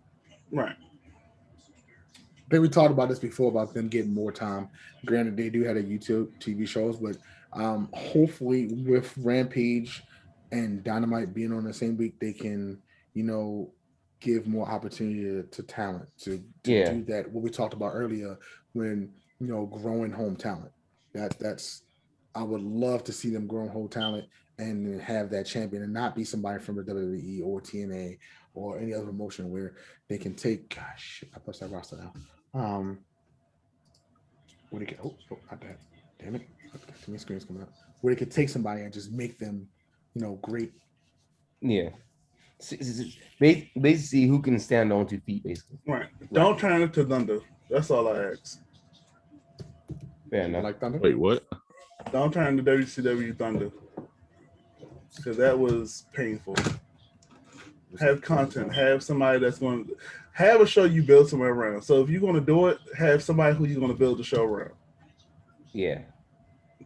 Right. I think we talked about this before about them getting more time. Granted, they do have a YouTube TV shows, but hopefully with Rampage and Dynamite being on the same week, they can, give more opportunity to talent to do that. What we talked about earlier when, growing home talent. That's I would love to see them grow home talent and have that champion and not be somebody from the WWE or TNA or any other promotion where they can take. Gosh, I pushed that roster now. Where they can, not that. Damn it. My screen's coming up. Where they could take somebody and just make them, great. Yeah. Basically, see who can stand on 2 feet, basically. Right. Don't turn it to Thunder. That's all I ask. Fair enough. Like Thunder? Wait, what? Don't turn to WCW Thunder. Because that was painful. Have content. Have somebody that's going to have a show you build somewhere around. So if you're going to do it, have somebody who you're going to build the show around. Yeah.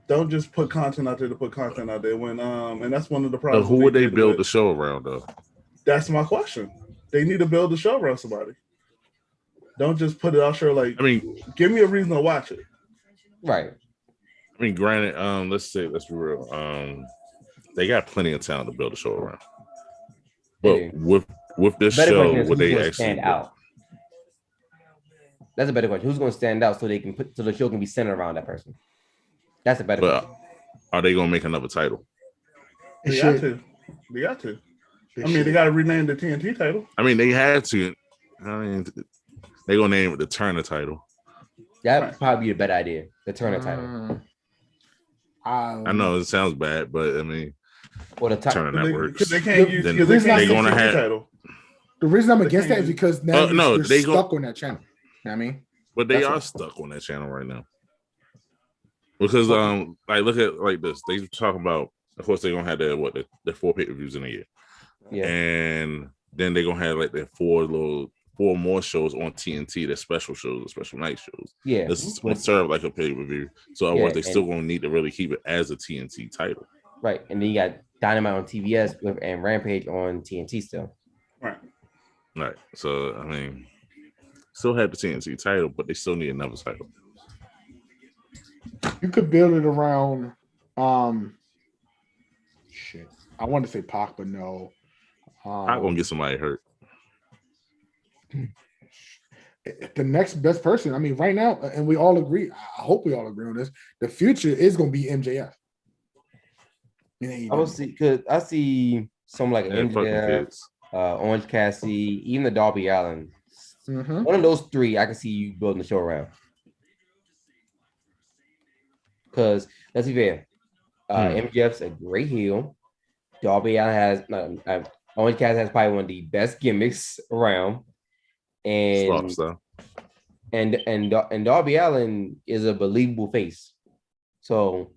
Don't just put content out there to put content out there. When and that's one of the problems. So who would they build the show around, though? That's my question. They need to build the show around somebody. Don't just put it out there like. Give me a reason to watch it. Right. Granted, let's be real. They got plenty of talent to build a show around. But with this show, would they actually stand out? That's a better question. Who's going to stand out so the show can be centered around that person? That's a better question. Are they going to make another title? They got to. They got to rename the TNT title. They had to. They're going to name it the Turner title. That would probably be a better idea. The Turner title. I know it sounds bad, but or the Turner Networks. Because they can't use they're going to have title. The reason I'm against that is because now they're stuck on that channel. You know what I mean? But they are stuck on that channel right now. Because look at like this. They talk about, of course, they're gonna have the 4 pay-per-views in a year. Yeah. And then they're gonna have like their 4 more shows on TNT, their special shows, special night shows. Yeah. This is gonna serve like a pay-per-view. So otherwise they still gonna need to really keep it as a TNT title. Right. And then you got Dynamite on TBS and Rampage on TNT still. Right. Right. So still have the TNT title, but they still need another title. You could build it around shit. I want to say Pac, but no. I'm gonna get somebody hurt. The next best person, right now, and we all agree, I hope we all agree on this, the future is gonna be MJF. I will see, because I see some like MJF, Orange Cassidy, even the Darby Allin. Mm-hmm. One of those 3, I can see you building the show around. Because let's be fair, MJF's a great heel. Darby Allin has Orange Cassidy has probably one of the best gimmicks around, and Darby Allin is a believable face. So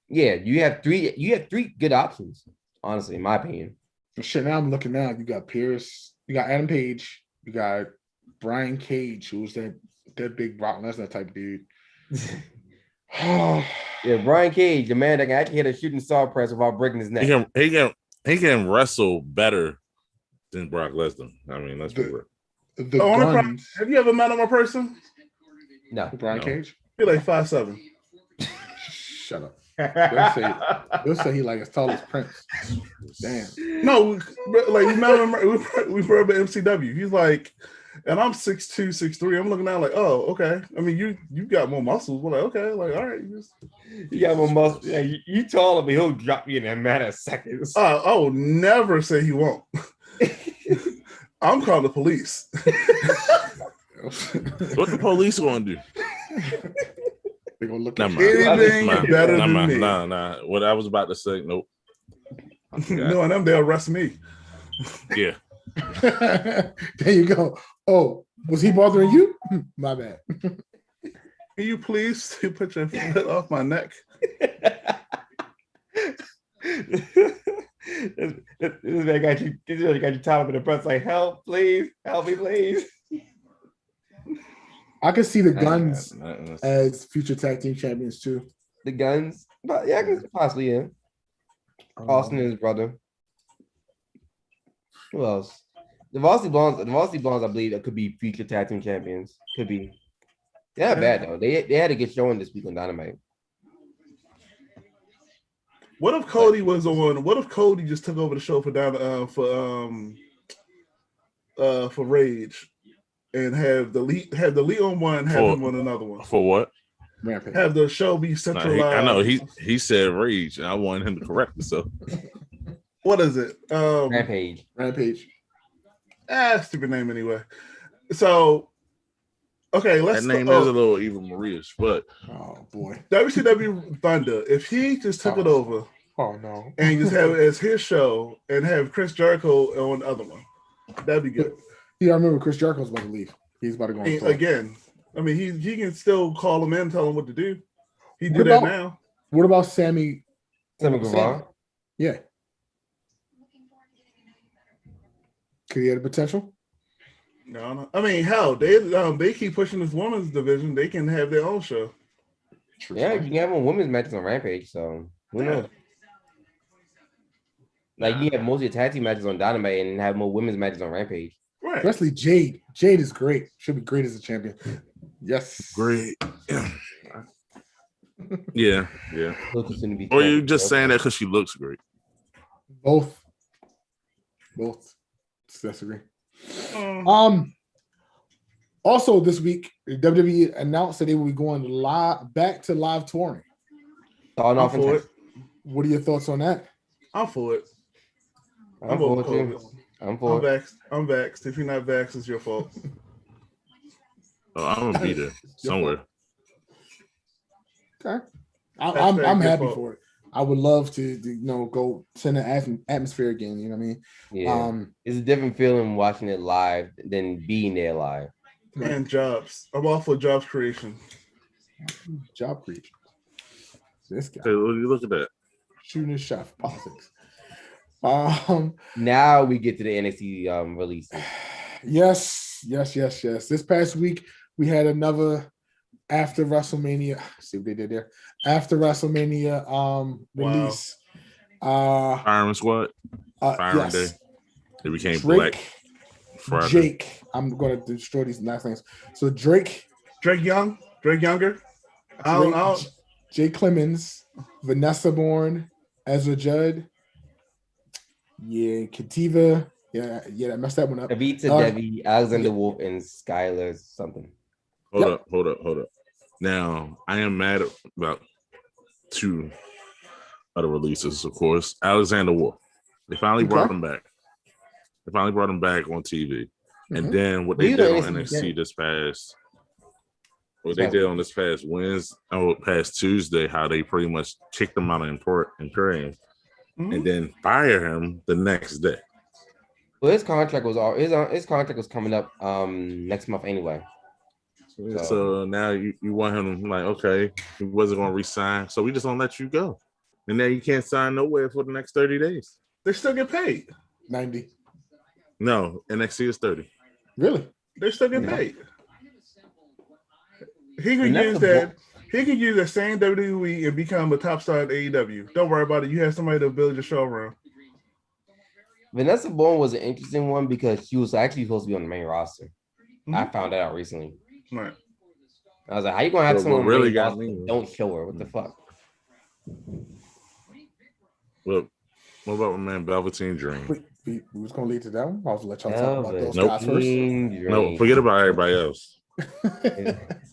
yeah, you have 3 good options, honestly, in my opinion. Shit, now I'm looking now. You got Pierce, you got Adam Page, you got Brian Cage, who's that big Brock Lesnar type dude. Yeah, Brian Cage, the man that can actually hit a shooting star press without breaking his neck. He can wrestle better than Brock Lesnar. I mean, let's be real. The guns. Have you ever met him in person? No. Brian Cage? He's like 5'7". Shut up. They'll say he like as tall as Prince. Damn. No, like we met him. We were up at MCW. He's like, and I'm 6'2", 6'3". I'm looking down like, oh, okay. I mean, you got more muscles. We're like, okay, like, all right. You got more muscles. Yeah, you taller, but he'll drop you in a matter of seconds. I will never say he won't. I'm calling the police. What the police going to do? They're gonna look at anything better than me. Nah. What I was about to say, nope. No, them they'll arrest me. Yeah. There you go. Oh, was he bothering you? My bad. Can you please put your foot off my neck? This man got you tied up in the press like, help, please, help me, please. I could see the Guns as future tag team champions too. The Guns? But yeah, I can possibly, yeah. Austin and his brother. Who else? The Varsity Blondes, I believe, that could be future tag team champions. Could be. They're not bad though. They had to get showing this week on Dynamite. What if Cody was on? What if Cody just took over the show for Rage, and have the lead on one, have him on another one? For what? Rampage. Have the show be centralized. I know he said Rage, and I wanted him to correct it. So what is it? Rampage. Stupid name anyway. So okay, that name is a little Eva Maria's, but oh boy, WCW Thunder. If he just took it over, and just have it as his show, and have Chris Jericho on the other one, that'd be good. Yeah, I remember Chris Jericho's about to leave. He's about to go on again. I mean, he can still call him in, tell him what to do. He did that now. What about Sammy Guevara? Yeah. Could he have the potential? No. I mean, hell, they keep pushing this women's division. They can have their own show. Yeah, you can have one women's matches on Rampage, so who knows? Like you have most of your tag team matches on Dynamite and have more women's matches on Rampage. Right. Especially Jade. Jade is great. Should be great as a champion. Yes. Great. Yeah. Or you just saying that because she looks great? Both. Disagree. Also this week, WWE announced that they will be going back to live touring. I'm for it. What are your thoughts on that? I'm for it. I'm for it. I'm vaxxed. I'm vaxxed. If you're not vaxxed, it's your fault. Oh, I'm gonna be there somewhere. Okay, I'm happy for it. I would love to go send an atmosphere again. You know what I mean? Yeah. It's a different feeling watching it live than being there live. And jobs. I'm all for jobs creation. Job creation. This guy. Hey, look at that. Shooting his shot for politics. Now we get to the NXT releases. Yes. This past week we had another after WrestleMania. See what they did there. After WrestleMania release. Fireman Squad. Fireman Day. They became Black Friday. Jake. I'm gonna destroy these last names. So Drake Younger. Jake Clemens, Vanessa Bourne, Ezra Judd. Yeah, Kativa. Yeah, I messed that one up. Avita Devi, Alexander Wolf, and Skylar something. Hold up. Now, I am mad about two other releases, of course. Alexander Wolf. They finally brought him back. They finally brought him back on TV. Mm-hmm. And then what they did on NXT this past past Tuesday, how they pretty much kicked him out of Imperium. Mm-hmm. And then fire him the next day. Well, his contract was coming up next month anyway. So now you want him like, okay, he wasn't going to resign, so we just gonna let you go, and now you can't sign nowhere for the next 30 days. They still get paid. 90. No, NXT is 30. Really? They still get paid. He He can use that same WWE and become a top star in AEW. Don't worry about it. You have somebody to build your show around. Vanessa Bourne was an interesting one because she was actually supposed to be on the main roster. Mm-hmm. I found that out recently. Right. I was like, how you gonna have someone on the really main got roster me? don't show her? What the fuck? Look, what about my man Velveteen Dream? We was gonna lead to that one. I was gonna let y'all talk about those Nope. guys first. No, forget about everybody else.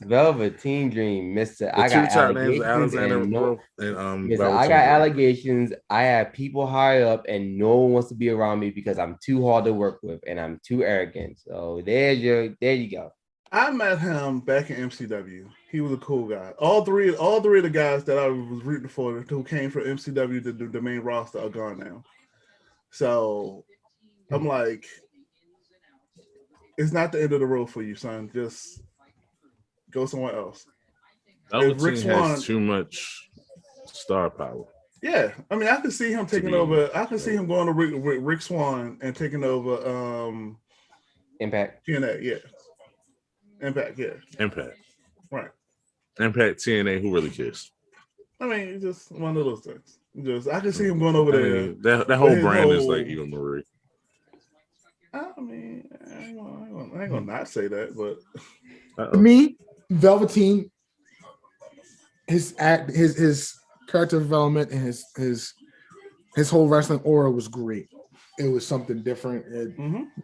Velveteen Dream, Mister. The I got two top names, allegations Alexander and Velveteen I got Dream. allegations. I have people high up, and no one wants to be around me because I'm too hard to work with and I'm too arrogant. So there you go. I met him back in MCW. He was a cool guy. All three of the guys that I was rooting for who came from MCW to the main roster are gone now. So I'm like, it's not the end of the road for you, son. Just go somewhere else. Velveteen has too much star power. Yeah, I mean, I can see him taking over. I can see him going to Rick Swann and taking over Impact. TNA, yeah. Impact, yeah. Impact. Right. Impact, TNA, who really cares? I mean, it's just one of those things. I can see him going over there. Mean, that whole brand is like Eva Marie. I mean, I ain't gonna not say that, but to me, Velveteen, his character development and his whole wrestling aura was great. It was something different. It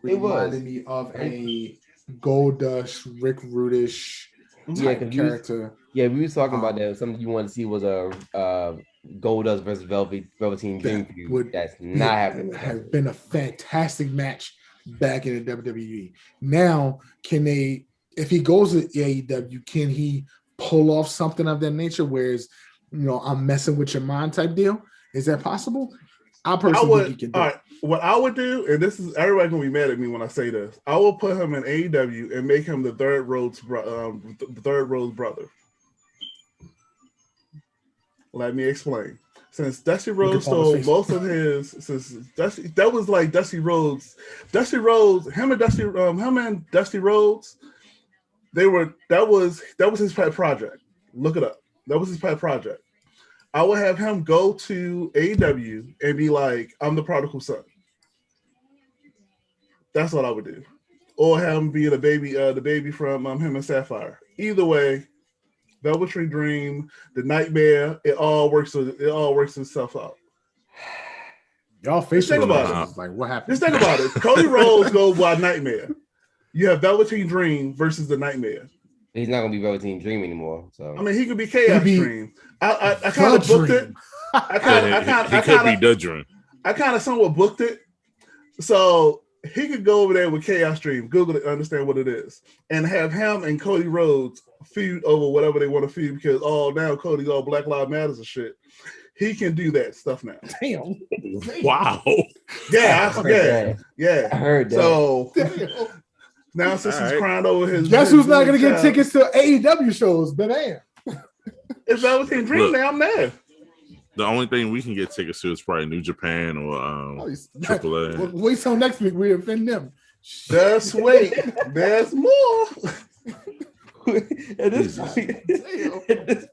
reminded me of a Goldust, Rick Rudish type character. We was talking about that. Something you wanted to see was a Goldust versus Velveteen Dream feud. That's not happening. Has been a fantastic match back in the WWE. Now, if he goes to AEW, can he pull off something of that nature? Whereas, I'm messing with your mind type deal. Is that possible? I personally think he can do it. What I would do, and this is everybody gonna be mad at me when I say this, I will put him in AEW and make him the third Rhodes brother. Let me explain. Since Dusty Rhodes stole most of his, that was like Dusty Rhodes, him and Dusty Rhodes, that was his pet project. Look it up. That was his pet project. I would have him go to AEW and be like, I'm the prodigal son. That's what I would do. Or have him be the baby from him and Sapphire. Either way, Velveteen Dream, the Nightmare, it all works itself out. Y'all think about it. Like, what happened? Just think about it. Cody Rhodes goes by Nightmare. You have Velveteen Dream versus the Nightmare. He's not gonna be Velveteen Dream anymore. So I mean, he could be Chaos Dream. I kind of booked it. He could be the Dream. I kind of somewhat booked it, so he could go over there with Chaos Dream. Google it, understand what it is, and have him and Cody Rhodes feud over whatever they want to feud because now Cody's all Black Lives Matters and shit. He can do that stuff now. Damn. Wow. Yeah. I heard that. So. Now, since he's crying over his... Guess who's not going to get tickets to AEW shows? But damn. If Velveteen Dream now, I'm there. The only thing we can get tickets to is probably New Japan or AAA. Wait till next week. We offend them. Just wait. There's more. At this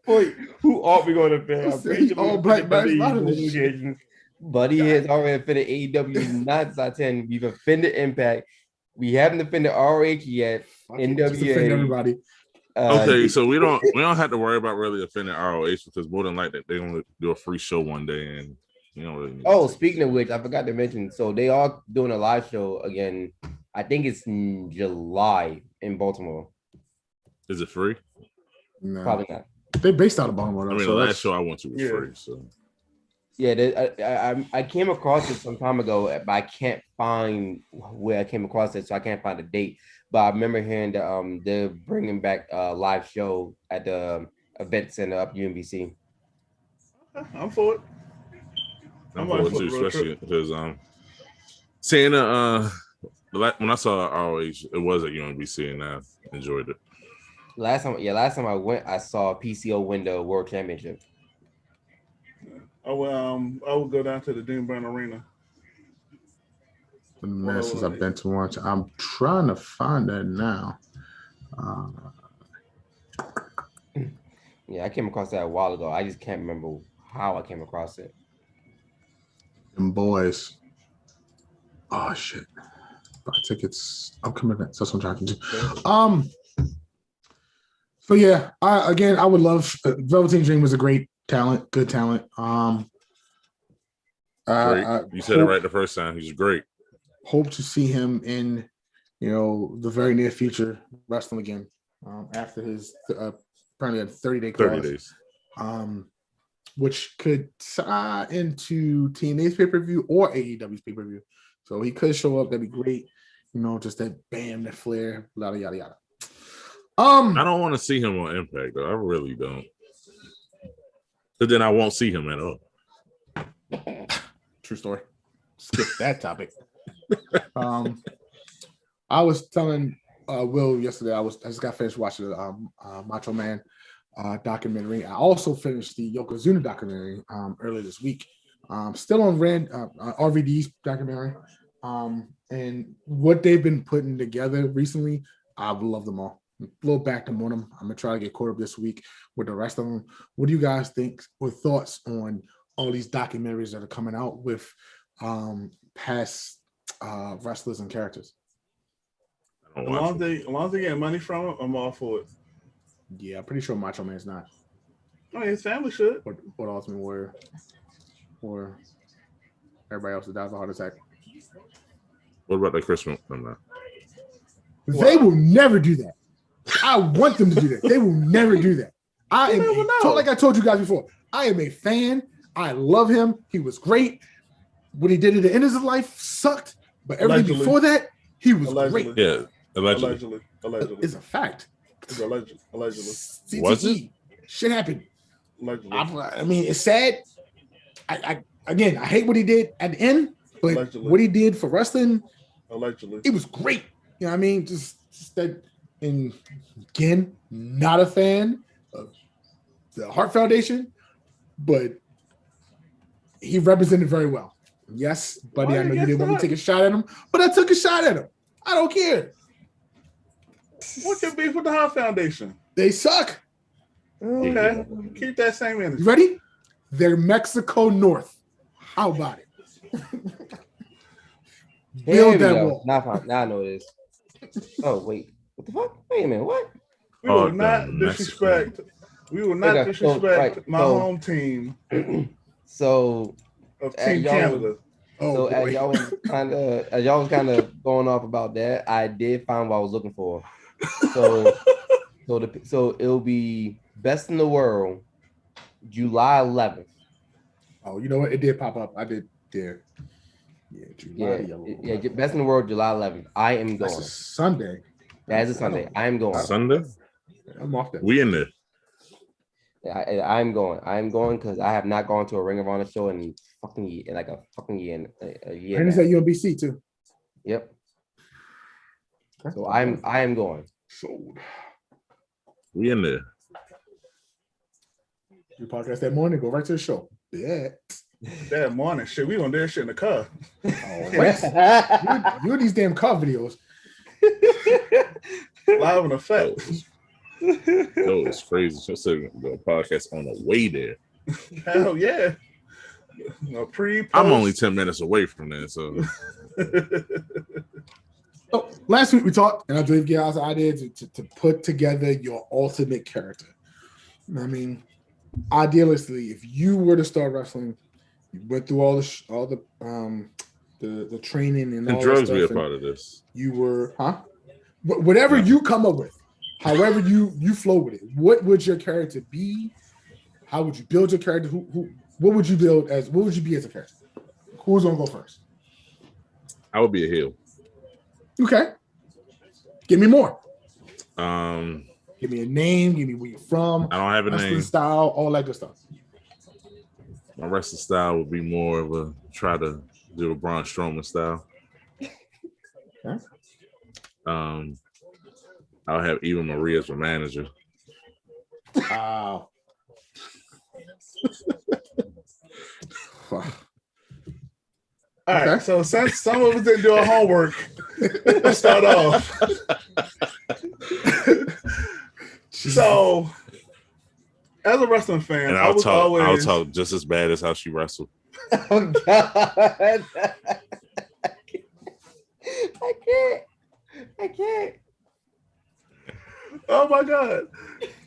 point, who are we going to offend? All Black Lives Buddy has already offended AEW 9 out of 10. We've offended Impact. We haven't offended ROH yet. NWA. Everybody. Okay, so we don't have to worry about really offending ROH because more than likely they're gonna do a free show one day, and you don't really. Speaking of which, I forgot to mention. So they are doing a live show again. I think it's in July in Baltimore. Is it free? No. Probably not. They're based out of Baltimore. I mean, the last show I went to was free. So yeah, I came across it some time ago, but I can't find where I came across it, so I can't find a date. But I remember hearing that they're bringing back a live show at the event center up UMBC. I'm for it. I'm for it too, especially because seeing when I saw ROH, it was at UMBC, and I enjoyed it. Last time I went, I saw PCO win the World Championship. I will go down to the Doomburn Arena. The matches I've been to watch. I'm trying to find that now. Yeah, I came across that a while ago. I just can't remember how I came across it. Them boys. Oh shit. Buy tickets. Upcoming events. That's what I'm trying to do. So yeah, I would love Velveteen Dream was a great talent, good talent. Great. You said it right the first time. He's great. Hope to see him in, the very near future wrestling again. After his apparently a 30-day clause. 30 days. Which could tie into TNA's pay-per-view or AEW's pay-per-view. So he could show up. That'd be great. Just that bam, that flair, yada yada yada. I don't want to see him on Impact though. I really don't. But then I won't see him at all. True story. Skip that topic. I was telling Will yesterday. I just got finished watching the Macho Man documentary. I also finished the Yokozuna documentary earlier this week. Still on RVD's documentary. And what they've been putting together recently, I love them all. A little back them on them. I'm gonna try to get caught up this week with the rest of them. What do you guys think or thoughts on all these documentaries that are coming out with past wrestlers and characters? As long as they get money from it, I'm all for it. Yeah, I'm pretty sure Macho Man's not. I mean, his family should. What Ultimate Warrior or everybody else that died of a heart attack. What about the Christmas? No. They will never do that. I want them to do that. They will never do that. Like I told you guys before, I am a fan. I love him. He was great. What he did at the end of his life sucked, but everything before that, he was great. Yeah, allegedly. It's a fact. It's allegedly. CTE. Was it? Shit happened. Allegedly. I mean, it's sad. I hate what he did at the end, but Allegedly. What he did for wrestling, allegedly, it was great. You know what I mean? Just that. And again, not a fan of the Heart Foundation, but he represented very well. Yes, buddy, I know you didn't want me to take a shot at him, but I took a shot at him. I don't care. What's your beef with the Heart Foundation? They suck. Okay, keep that same energy. You ready? They're Mexico North. How about it? Build that wall. Now I know this. Oh, wait. What the fuck? Wait a minute. What? We will not disrespect. We will not disrespect my home team. So of Team Canada. As y'all was kind of going off about that, I did find what I was looking for. So it'll be Best in the World, July 11th. Oh, you know what? It did pop up. I did there. Yeah, July. Best in the World, July 11th. I am going. That's a Sunday. That is a Sunday. I am going. Sunday? I'm off that. We in there. I'm going. I'm going because I have not gone to a Ring of Honor show in a year. And it's at UMBC too. Yep. Okay. So I am going. Sold. We in there. You podcast that morning, go right to the show. Yeah. That morning, shit, we gonna do that shit in the car. You and these damn car videos. Live in effect. No, it's crazy. Just the podcast on the way there. Hell yeah. I'm only 10 minutes away from there, so. So last week we talked, and I gave you guys the idea to put together your ultimate character. I mean, idealistically, if you were to start wrestling, you went through all the training and all drugs that be a stuff, part of this. You were, whatever you come up with, however you flow with it. What would your character be? How would you build your character? What would you build as? What would you be as a character? Who's gonna go first? I would be a heel. Okay. Give me more. Give me a name. Give me where you're from. I don't have a wrestling name. Style, all that good stuff. My wrestling style would be more of a try to do the Braun Strowman style. Okay. I'll have Eva Marie as a manager. Wow. All right, so since some of us didn't do our homework, let's start off. So as a wrestling fan, And I was always. I'll talk just as bad as how she wrestled. Oh God. I can't. Oh my God.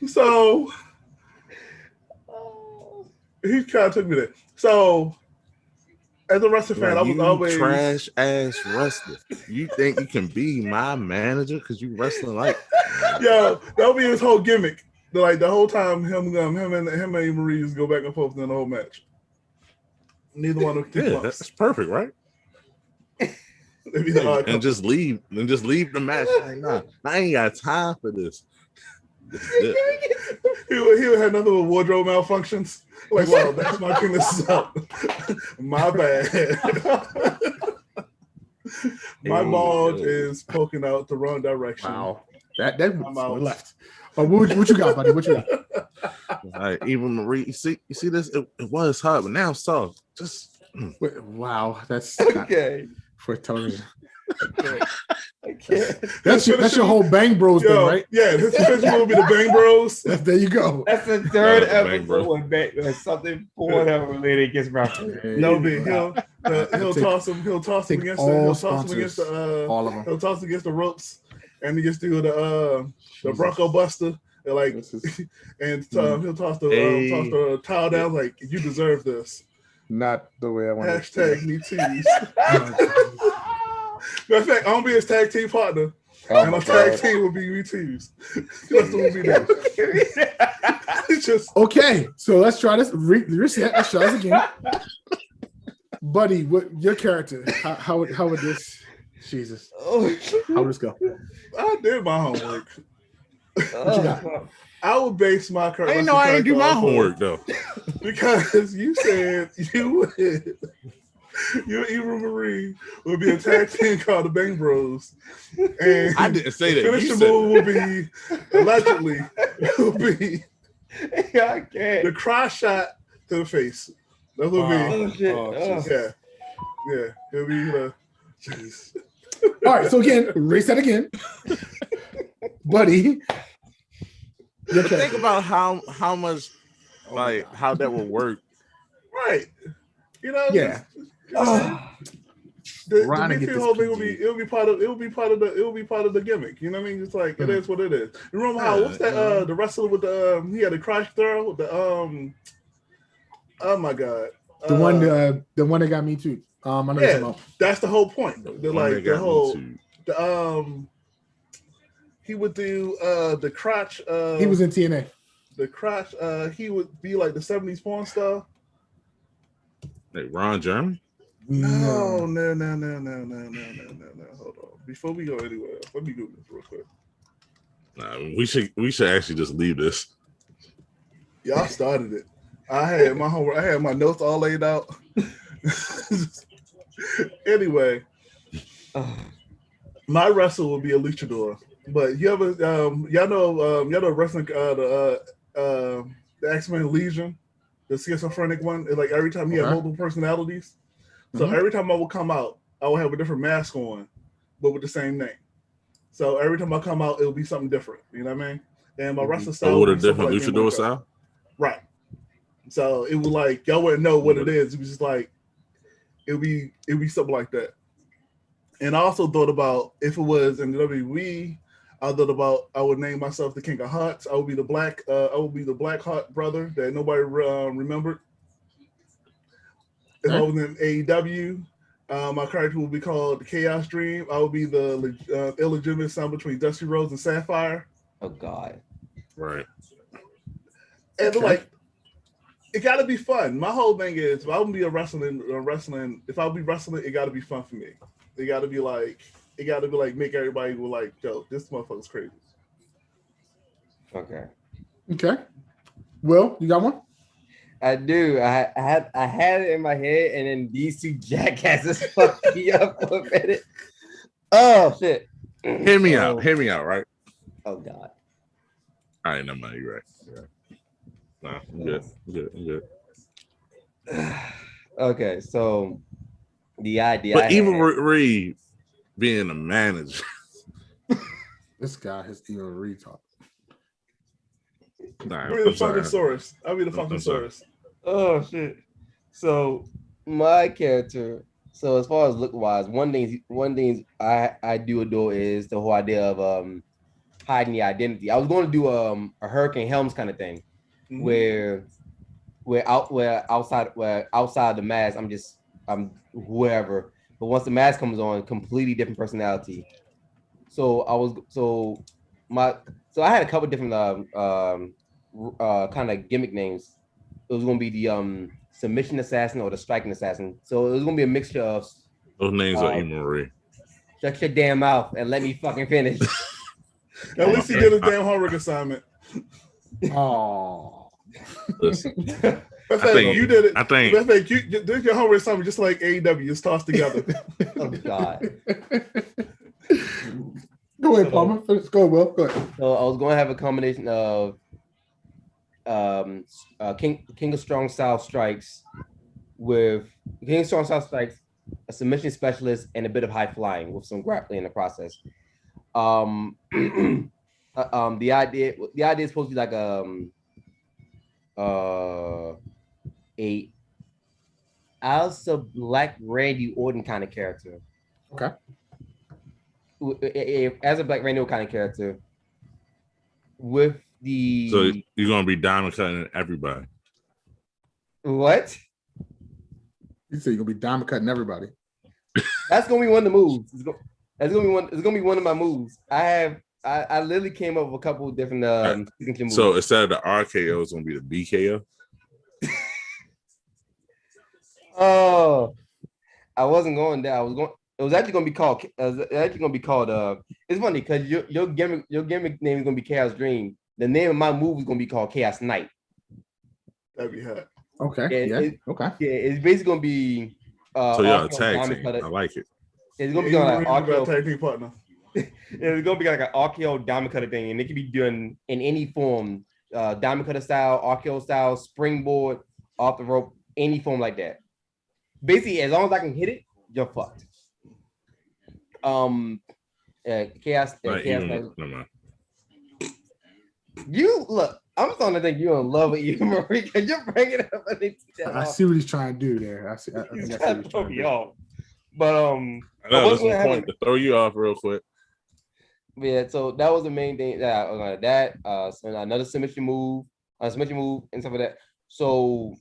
So he kind of took me there. So as a wrestling fan, I was always trash ass wrestler. You think you can be my manager because you wrestling like yo, that would be his whole gimmick. Like the whole time him and Marie just go back and forth in the whole match. Neither one of them. yeah, that's perfect, right? And just leave the match. Like, nah, I ain't got time for this. He would have nothing with wardrobe malfunctions. Like, wow, that's my penis up. My bad. My bulge is poking out the wrong direction. Wow, that left. But what you got, buddy? What you got? Like, even Marie, you see this? It was hard, but now it's soft. Just wow, that's okay for television. Okay. That's your whole Bang Bros thing, right? Yeah, his finisher will be the Bang Bros. There you go. That's the third episode when something Pornhub related gets referenced. No big. He'll toss him against all of them. He'll toss against the ropes, and he just do the Bronco Buster. Like, and he'll toss the towel down. Like, you deserve this. Not the way I want. Hashtag me tease. Matter of fact, I'm gonna be his tag team partner, and my tag team will be me tease. That's what will be there. It's just okay. So let's try this. Reset. Let's try this again. Buddy, what your character? How would this? Jesus. How would this go? I did my homework. What you got? I would base my character. I know I didn't do my homework though, because you said you would. You and Eva Marie would be a tag team called the Bang Bros. And I didn't say that. Finisher move will be allegedly the cry shot to the face. That would be. Yeah. It'll be the. Jeez. All right. So again, race that again, buddy. Think about how much how that would work. Right. You know. Yeah. The midfield whole thing will be part of the gimmick. You know what I mean? It's like it is what it is. You remember how what's that the wrestler with the he had a crash throw with the oh my God. The one that got me too. I know that's the whole point. He would do the crotch he was in TNA. The crotch he would be like the 70s porn star. Like Ron Jeremy? No. Hold on. Before we go anywhere, let me Google this real quick. Nah, we should actually just leave this. Y'all started it. I had my homework. I had my notes all laid out. Anyway, my wrestle will be a luchador. But you ever y'all know wrestling the X-Men Legion, the schizophrenic one. Like every time he had multiple personalities. So every time I would come out, I would have a different mask on, but with the same name. So every time I come out, it'll be something different. You know what I mean? And my wrestling style with a different luchador style. Right. So it was like y'all wouldn't know what it is. It was just like it'd be something like that. And I also thought about if it was in the WWE, I thought about I would name myself the King of Hearts. I would be the Black Heart brother that nobody remembered. If I was in AEW, my character would be called the Chaos Dream. I would be the illegitimate son between Dusty Rhodes and Sapphire. Oh God! Right. And like, it got to be fun. My whole thing is, if I would be wrestling, if I would be wrestling, it got to be fun for me. It got to be like make everybody go like, yo, this motherfucker's crazy. Okay. Will, you got one? I do. I had it in my head, and then these two jackasses fucked me up for a minute. Oh shit! Hear me out. Right? Oh God! All right, never mind. You're right. Nah, I'm good. Okay, so the idea. But even Reed being a manager, this guy has even retard. I'll be the Funkasaurus. Oh shit. So my character. So as far as look wise, one thing I do adore is the whole idea of hiding the identity. I was going to do a Hurricane Helms kind of thing, where outside the mask I'm whoever, but once the mask comes on, completely different personality. So I had a couple different kind of gimmick names. It was going to be the submission assassin or the striking assassin. So it was going to be a mixture of those names are Marie. Shut your damn mouth and let me fucking finish. At least he did a damn homework assignment. Oh. Listen, you did it. I think you did your homework assignment just like AEW. It's tossed together. Oh God. Go ahead, Palmer. Go, Will. Go ahead. So I was going to have a combination of King of Strong Style Strikes with King of Strong Style Strikes, a submission specialist, and a bit of high flying with some grappling in the process. The idea is supposed to be like a Alsa Black Randy Orton kind of character. Okay. As a Black Randy Orton kind of character, with the so you're gonna be diamond cutting everybody. What? You say you're gonna be diamond cutting everybody. That's gonna be one of the moves. It's gonna be one of my moves. I literally came up with a couple of different moves. So instead of the RKO, it's gonna be the BKO. Oh, I wasn't going there. It was actually gonna be called. It's funny because your gimmick name is gonna be Chaos Dream. The name of my move is gonna be called Chaos Knight. That'd be hot. Okay. Okay. Yeah, it's basically gonna be. So y'all a tag team. I like it. It's gonna be like RKO tag team partner. It's gonna be like an RKO diamond cutter thing, and it can be done in any form, diamond cutter style, RKO style, springboard, off the rope, any form like that. Basically, as long as I can hit it, you're fucked. Chaos. Never mind. You look. I'm starting to think you're in love with you, Marie, because you're bringing it up. I see what he's trying to do there. He's trying to throw me off. But I know this one point to throw you off real quick. Yeah, so that was the main thing that I was like so another submission move and stuff like that. So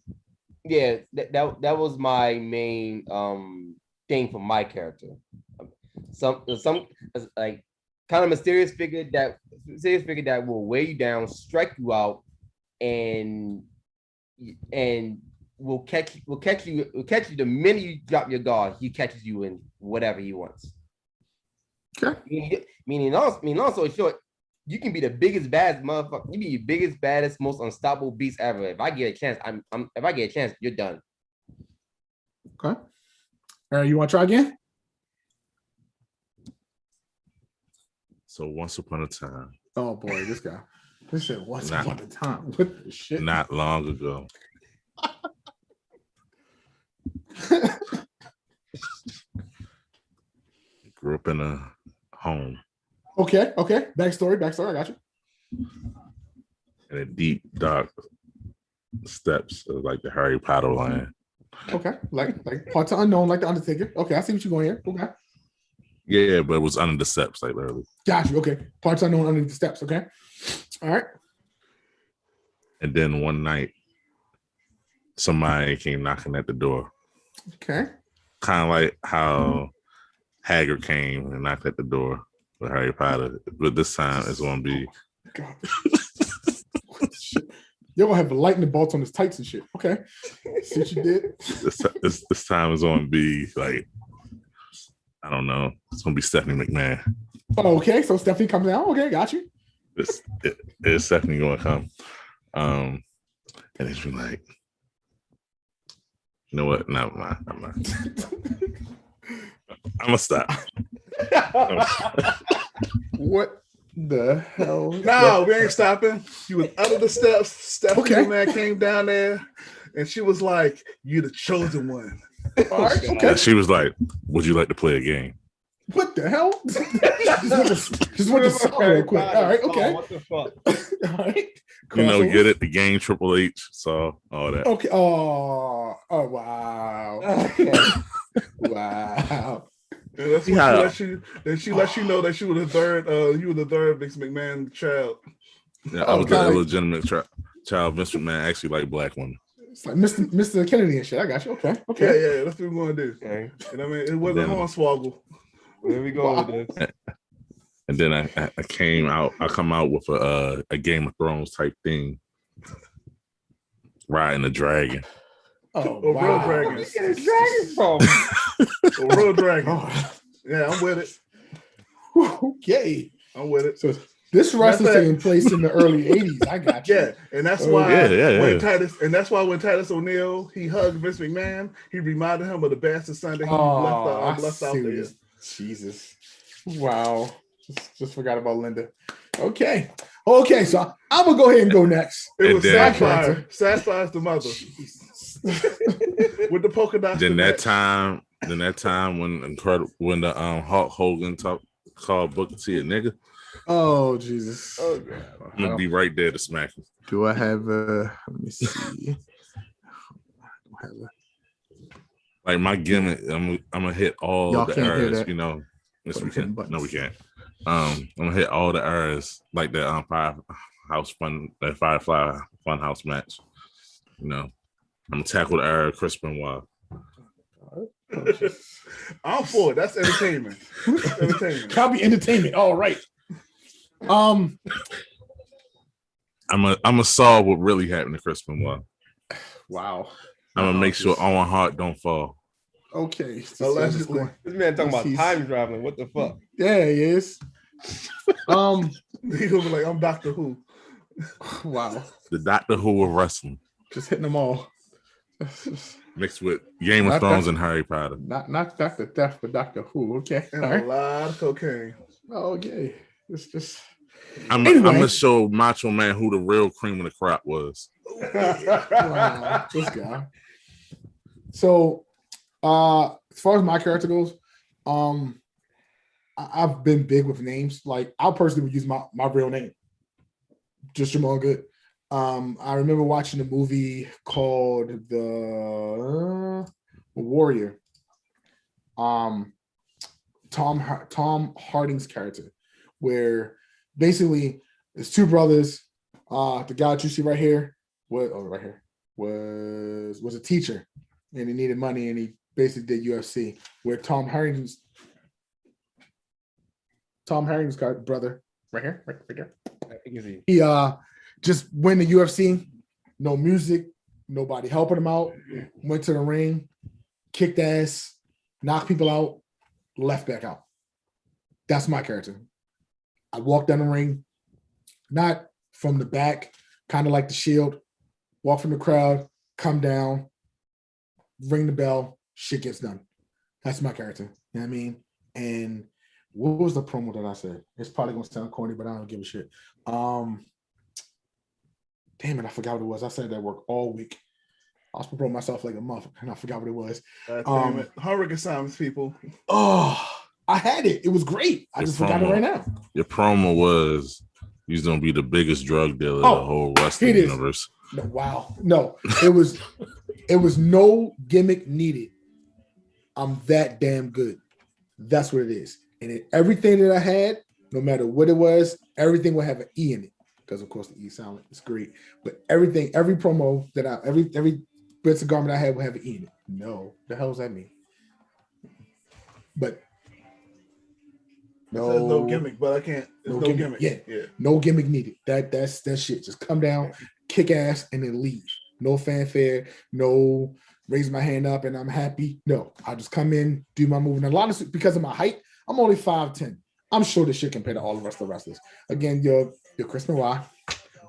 yeah, that was my main thing for my character. Some like kind of mysterious figure that will weigh you down, strike you out, and will catch you the minute you drop your guard. He catches you in whatever he wants. Okay. Meaning also short, you can be the biggest baddest motherfucker. You be the biggest, baddest, most unstoppable beast ever. If I get a chance, if I get a chance, you're done. Okay. All right, you want to try again? So once upon a time. Oh boy, this guy. This shit once upon a time. What the shit? Not long ago. Grew up in a home. Okay. Backstory. I got you. In a deep, dark steps of like the Harry Potter land. Okay. Like parts of unknown, like the Undertaker. Okay, I see what you're going here. Okay. Yeah, but it was under the steps, like literally. Got you. Okay. Parts unknown under the steps. Okay. All right. And then one night, somebody came knocking at the door. Okay. Kind of like how Haggard came and knocked at the door with Harry Potter, but this time it's gonna be. God. You're gonna have lightning bolts on his tights and shit. Okay. See what you did? This time is gonna be like, I don't know. It's gonna be Stephanie McMahon. Oh, okay. So Stephanie comes out. Okay, got you. It's Stephanie gonna come. And it's been like, you know what? No, I'm not. I'm gonna stop. What the hell? No, we ain't stopping. She was under the steps. Stephanie McMahon came down there, and she was like, "You the chosen one." All right, okay. She was like, "Would you like to play a game?" What the hell? just went to song real quick. All right, okay. What the fuck? All right. You know, Crossovers. get it, the game Triple H, so all that. Okay. Oh wow. Okay. Wow. And that's Yeah. what she let you know that you were the third. You were the third Vince McMahon child. Yeah, I was the kinda like- illegitimate child. Vince McMahon actually like black women. It's like Mr. Kennedy and shit. I got you. Okay. Okay. Yeah, that's what we're gonna do. Okay. You know what I mean? It wasn't Then- Hornswoggle. Where we go with this? And then I come out with a Game of Thrones type thing, riding a dragon. Oh, A real wow. dragon. Where you get a dragon from? A real dragon. Oh. Yeah, I'm with it. Okay. I'm with it. So this wrestling That's it. taking place in the early 80s. I got you. Yeah, and that's Oh, why yeah. when Titus O'Neil he hugged Vince McMahon, he reminded him of the bastard son that he Oh, left out there. Jesus. Wow. Just forgot about Linda. Okay. Okay, so I'm gonna go ahead and go next. It And was then- Sapphire. Sapphire's the mother Jesus. with the polka dots. Then to that match. time when the Hulk Hogan called Booker T a nigga, Oh Jesus. Oh, God. I'm gonna be right there to smack him. Do I have let me see. I don't have Like my gimmick, I'm gonna hit all Y'all the can't hear errors, that. you know. Yes, But we I'm hitting can. buttons. No, we can't. I'm gonna hit all the errors like the Firefly Funhouse match. You know, I'm gonna tackle the error Chris Benoit. I'm for it. That's entertainment. That's entertainment. Copy entertainment. All right. I'm gonna solve what really happened to Chris Benoit. Wow. I'm gonna make sure Owen Hart don't fall. Okay. Allegedly. This man talking about He's- time traveling. What the fuck? Yeah, he is. He gonna be like, I'm Doctor Who. Wow. The Doctor Who of wrestling Just hitting them all. mixed with Game of Not Thrones that- and Harry Potter. Not Dr. Death, but Dr. Who. Okay. And All a right. lot of cocaine. Okay. It's just I'm Anyway. gonna show Macho Man who the real cream of the crop was. wow, this guy. So as far as my character goes, I've been big with names. Like I personally would use my real name. Just Jamal Good. I remember watching a movie called The Warrior. Tom Harding's character, where basically it's two brothers. The guy that you see right here, was a teacher, and he needed money, and he basically did UFC. Where Tom Harrington's brother, right here. You can see. He just went to UFC, no music, nobody helping him out. Went to the ring, kicked ass, knocked people out, left back out. That's my character. I walk down the ring, not from the back, kind of like the Shield. Walk from the crowd, come down, ring the bell, shit gets done. That's my character. You know what I mean? And what was the promo that I said? It's probably gonna sound corny, but I don't give a shit. Damn it, I forgot what it was. I said that work all week. I was preparing myself like a month, and I forgot what it was. Damn it. Homework assignments, people. Oh, I had it. It was great. I just forgot it right now. Your promo was he's gonna be the biggest drug dealer in Oh, the whole wrestling it is. universe. No, wow. No, it was no gimmick needed. I'm that damn good. That's what it is. And everything that I had, no matter what it was, everything will have an E in it. Because of course the E silent is great. But everything, every promo that every bits of garment I had will have an E in it. No, the hell does that mean? But It says no gimmick, but I can't. No No gimmick. gimmick. Yeah. No gimmick needed. That's shit. Just come down, kick ass, and then leave. No fanfare. No raise my hand up and I'm happy. No, I just come in, do my move. And a lot of because of my height, I'm only 5'10". I'm sure this shit compared to all the rest of the wrestlers. Again, your Chris Benoit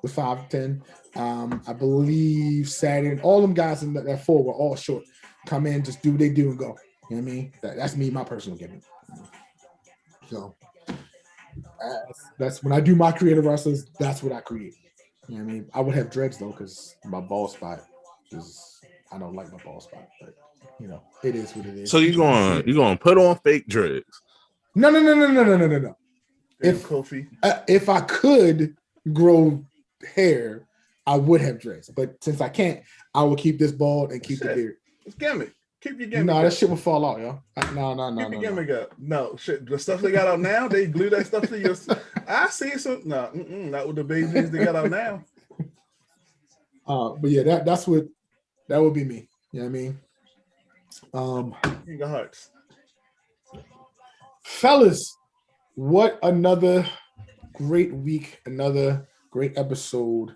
was 5'10". I believe Saturn, all them guys in that four were all short. Come in, just do what they do and go. You know what I mean? That's me, my personal gimmick. So that's when I do my creative wrestlers, that's what I create. You know what I mean? I would have dreads though, because my ball spot is I don't like my ball spot, but you know, it is what it is. So you're going to put on fake dreads. No. Kofi. If I could grow hair, I would have dreads. But since I can't, I will keep this bald and keep the beard. It's gimmick. Keep your gimmick. No, up. that shit will fall out, yo. No. Keep your gimmick up. No, shit. The stuff they got out now, they glue that stuff to your. I see some. No, not with the baby jeans they got out now. But yeah, that would be me. You know what I mean? King of Hearts. Fellas, what another great week, another great episode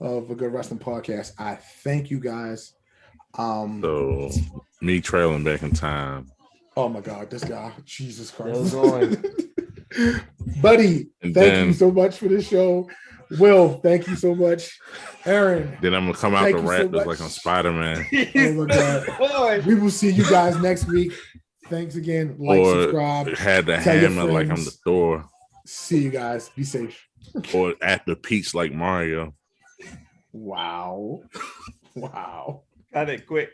of a Good Wrestling Podcast. I thank you guys. So me trailing back in time. Oh my God, this guy, Jesus Christ. Buddy, And thank you so much for the show. Will, thank you so much. Aaron. Then I'm gonna come out thank the you so Raptors much. like I'm Spider-Man. Oh my God. We will see you guys next week. Thanks again. Like, Or subscribe. had the tell your hammer like I'm the friends. Thor. See you guys. Be safe. Or at the peach like Mario. Wow. Got it quick.